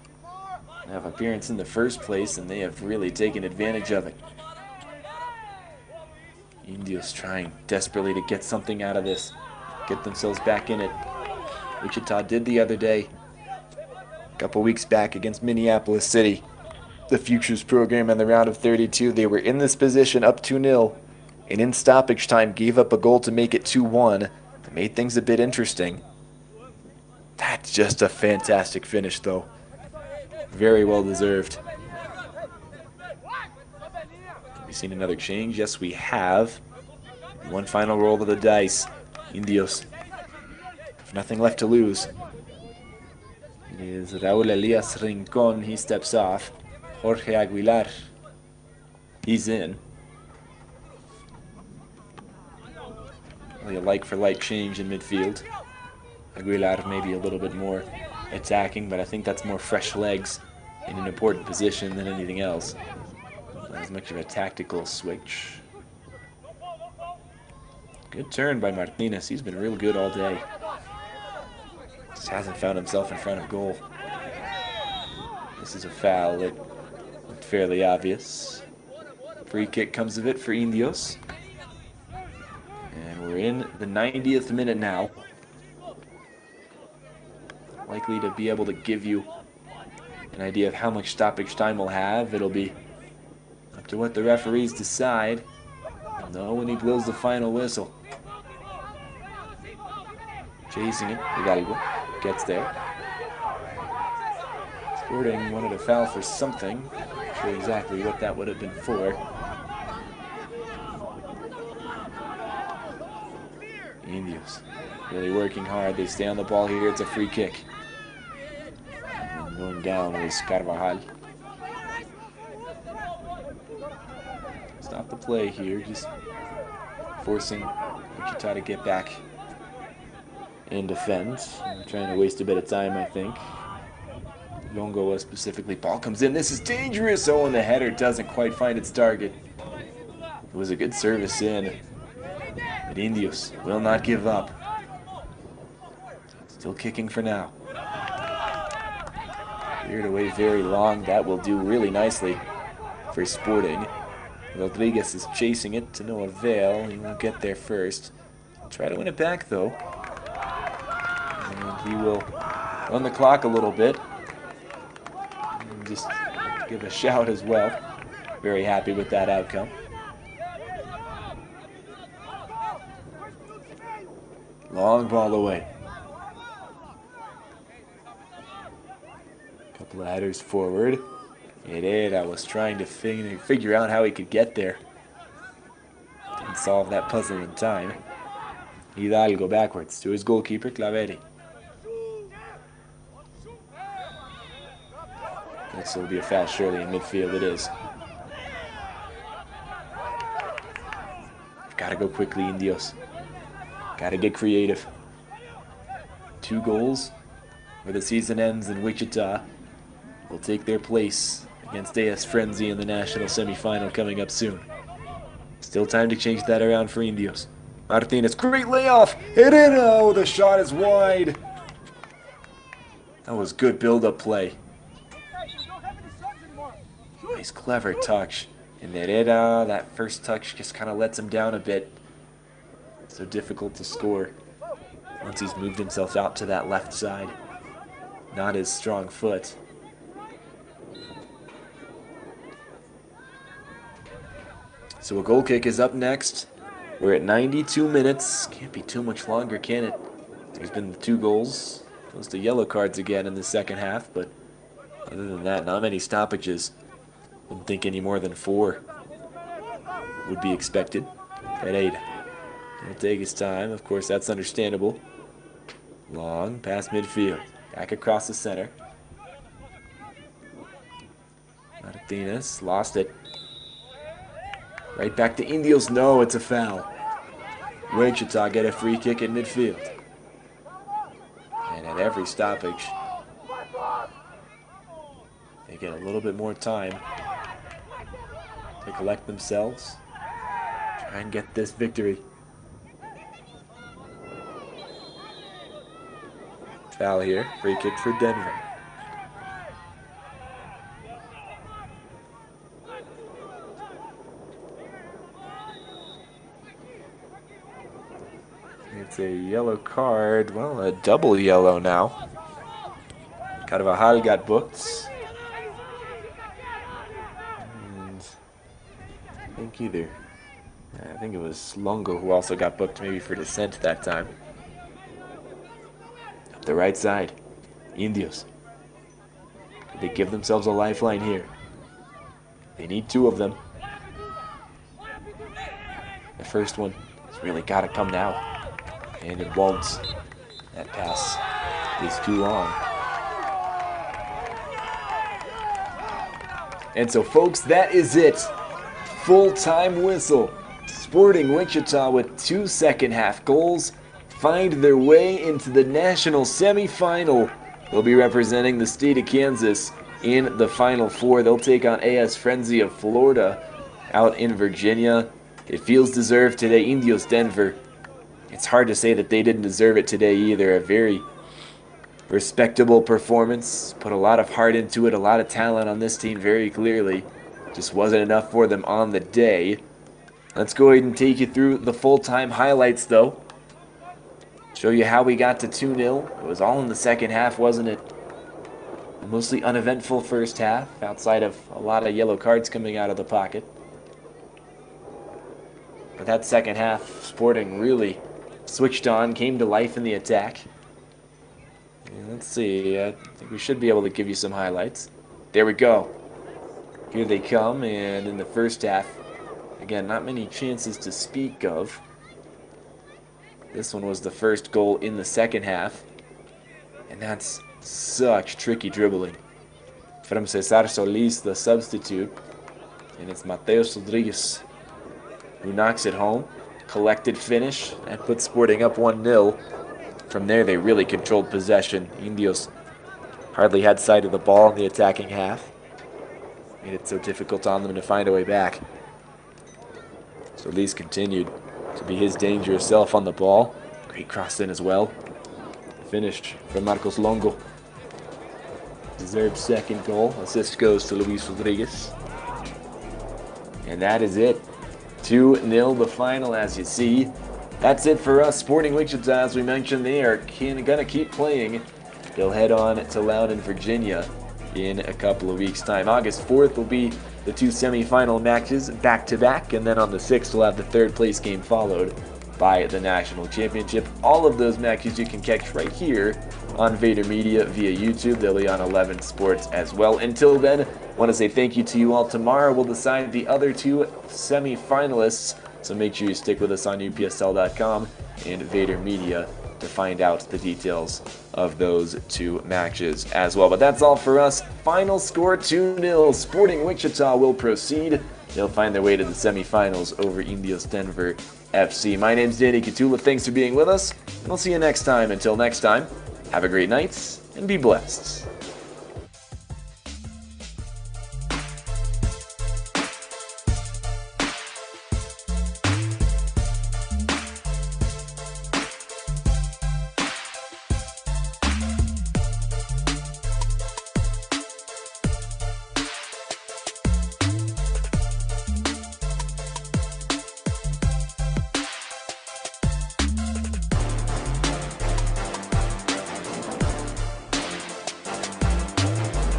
appearance in the first place, and they have really taken advantage of it. Indios trying desperately to get something out of this, get themselves back in it. Wichita did the other day, a couple weeks back against Minneapolis City. The Futures program in the round of 32, they were in this position up 2-0, and in stoppage time gave up a goal to make it 2-1. It made things a bit interesting. That's just a fantastic finish, though. Very well deserved. Have we seen another change? Yes, we have. One final roll of the dice. Indios have nothing left to lose. It is Raúl Elias Rincon. He steps off. Jorge Aguilar. He's in. Really a like-for-like change in midfield. Aguilar maybe a little bit more attacking, but I think that's more fresh legs in an important position than anything else. Not as much of a tactical switch. Good turn by Martinez. He's been real good all day. Just hasn't found himself in front of goal. This is a foul. It looked fairly obvious. Free kick comes of it for Indios. And we're in the 90th minute now. Likely to be able to give you an idea of how much stoppage time we'll have. It'll be up to what the referees decide. We'll know when he blows the final whistle. Chasing it, Hidalgo gets there. Sporting wanted a foul for something. Not sure exactly what that would have been for. Indios really working hard. They stay on the ball here. It's a free kick. And going down is Carvajal. Stop the play here. Just forcing Wichita to get back and defend. I'm trying to waste a bit of time, I think. Longo specifically. Ball comes in. This is dangerous. Oh, and the header doesn't quite find its target. It was a good service in. But Indios will not give up. Still kicking for now. Cleared away very long. That will do really nicely for Sporting. Rodriguez is chasing it to no avail. He won't get there first. Try to win it back, though. And he will run the clock a little bit. And just give a shout as well. Very happy with that outcome. Long ball away. Couple of headers forward. Herrera was trying to figure out how he could get there. Didn't solve that puzzle in time. Hidalgo backwards to his goalkeeper, Claveri. This will be a foul surely in midfield. It is. Gotta go quickly, Indios. Gotta get creative. 2 goals where the season ends, and Wichita will take their place against AS Frenzy in the national semifinal coming up soon. Still time to change that around for Indios. Martinez, great layoff. Herrera, oh, the shot is wide. That was good build-up play. Nice, clever touch. And Herrera, that first touch just kind of lets him down a bit. So difficult to score once he's moved himself out to that left side. Not his strong foot. So a goal kick is up next. We're at 92 minutes. Can't be too much longer, can it? There's been 2 goals. Close to yellow cards again in the second half, but other than that, not many stoppages. Wouldn't think any more than 4 would be expected. Pereira will take his time. Of course, that's understandable. Long past midfield. Back across the center. Martinez lost it. Right back to Indios. No, it's a foul. Wichita get a free kick in midfield. And at every stoppage, they get a little bit more time to collect themselves. Try and get this victory. Foul here. Free kick for Denver. It's a yellow card. Well, a double yellow now. Carvajal got booked. And I think it was Longo who also got booked, maybe for dissent that time. Up the right side. Indios. They give themselves a lifeline here. They need 2 of them. The first one has really got to come now. And it won't. That pass is too long. And so, folks, that is it. Full-time whistle. Sporting Wichita with 2 second-half goals find their way into the national semifinal. They'll be representing the state of Kansas in the Final Four. They'll take on AS Frenzy of Florida out in Virginia. It feels deserved today. Indios Denver. It's hard to say that they didn't deserve it today either. A very respectable performance. Put a lot of heart into it, a lot of talent on this team very clearly. Just wasn't enough for them on the day. Let's go ahead and take you through the full-time highlights, though. Show you how we got to 2-0. It was all in the second half, wasn't it? A mostly uneventful first half, outside of a lot of yellow cards coming out of the pocket. But that second half, Sporting really switched on, came to life in the attack. And let's see, I think we should be able to give you some highlights. There we go. Here they come, and in the first half, again, not many chances to speak of. This one was the first goal in the second half, and that's such tricky dribbling. From Cesar Solis, the substitute, and it's Mateus Rodriguez who knocks it home. collected finish and put Sporting up 1-0. From there, they really controlled possession. Indios hardly had sight of the ball in the attacking half. Made it so difficult on them to find a way back. Solis continued to be his dangerous self on the ball. Great cross in as well. Finished from Marcos Longo. Deserved second goal. Assist goes to Luis Rodriguez. And that is it. 2-0 the final, as you see. That's it for us. Sporting Wichita, as we mentioned, they are going to keep playing. They'll head on to Loudoun, Virginia in a couple of weeks' time. August 4th will be the 2 semifinal matches back-to-back, and then on the 6th we'll have the third place game followed by the national championship. All of those matches you can catch right here on Vader Media via YouTube. They'll be on 11 Sports as well. Until then, I want to say thank you to you all. Tomorrow we'll decide the other 2 semi-finalists, so make sure you stick with us on UPSL.com and Vader Media to find out the details of those 2 matches as well. But that's all for us. Final score 2-0. Sporting Wichita will proceed. They'll find their way to the semifinals over Indios Denver FC. My name's Danny Catula. Thanks for being with us, and we'll see you next time. Until next time, have a great night and be blessed.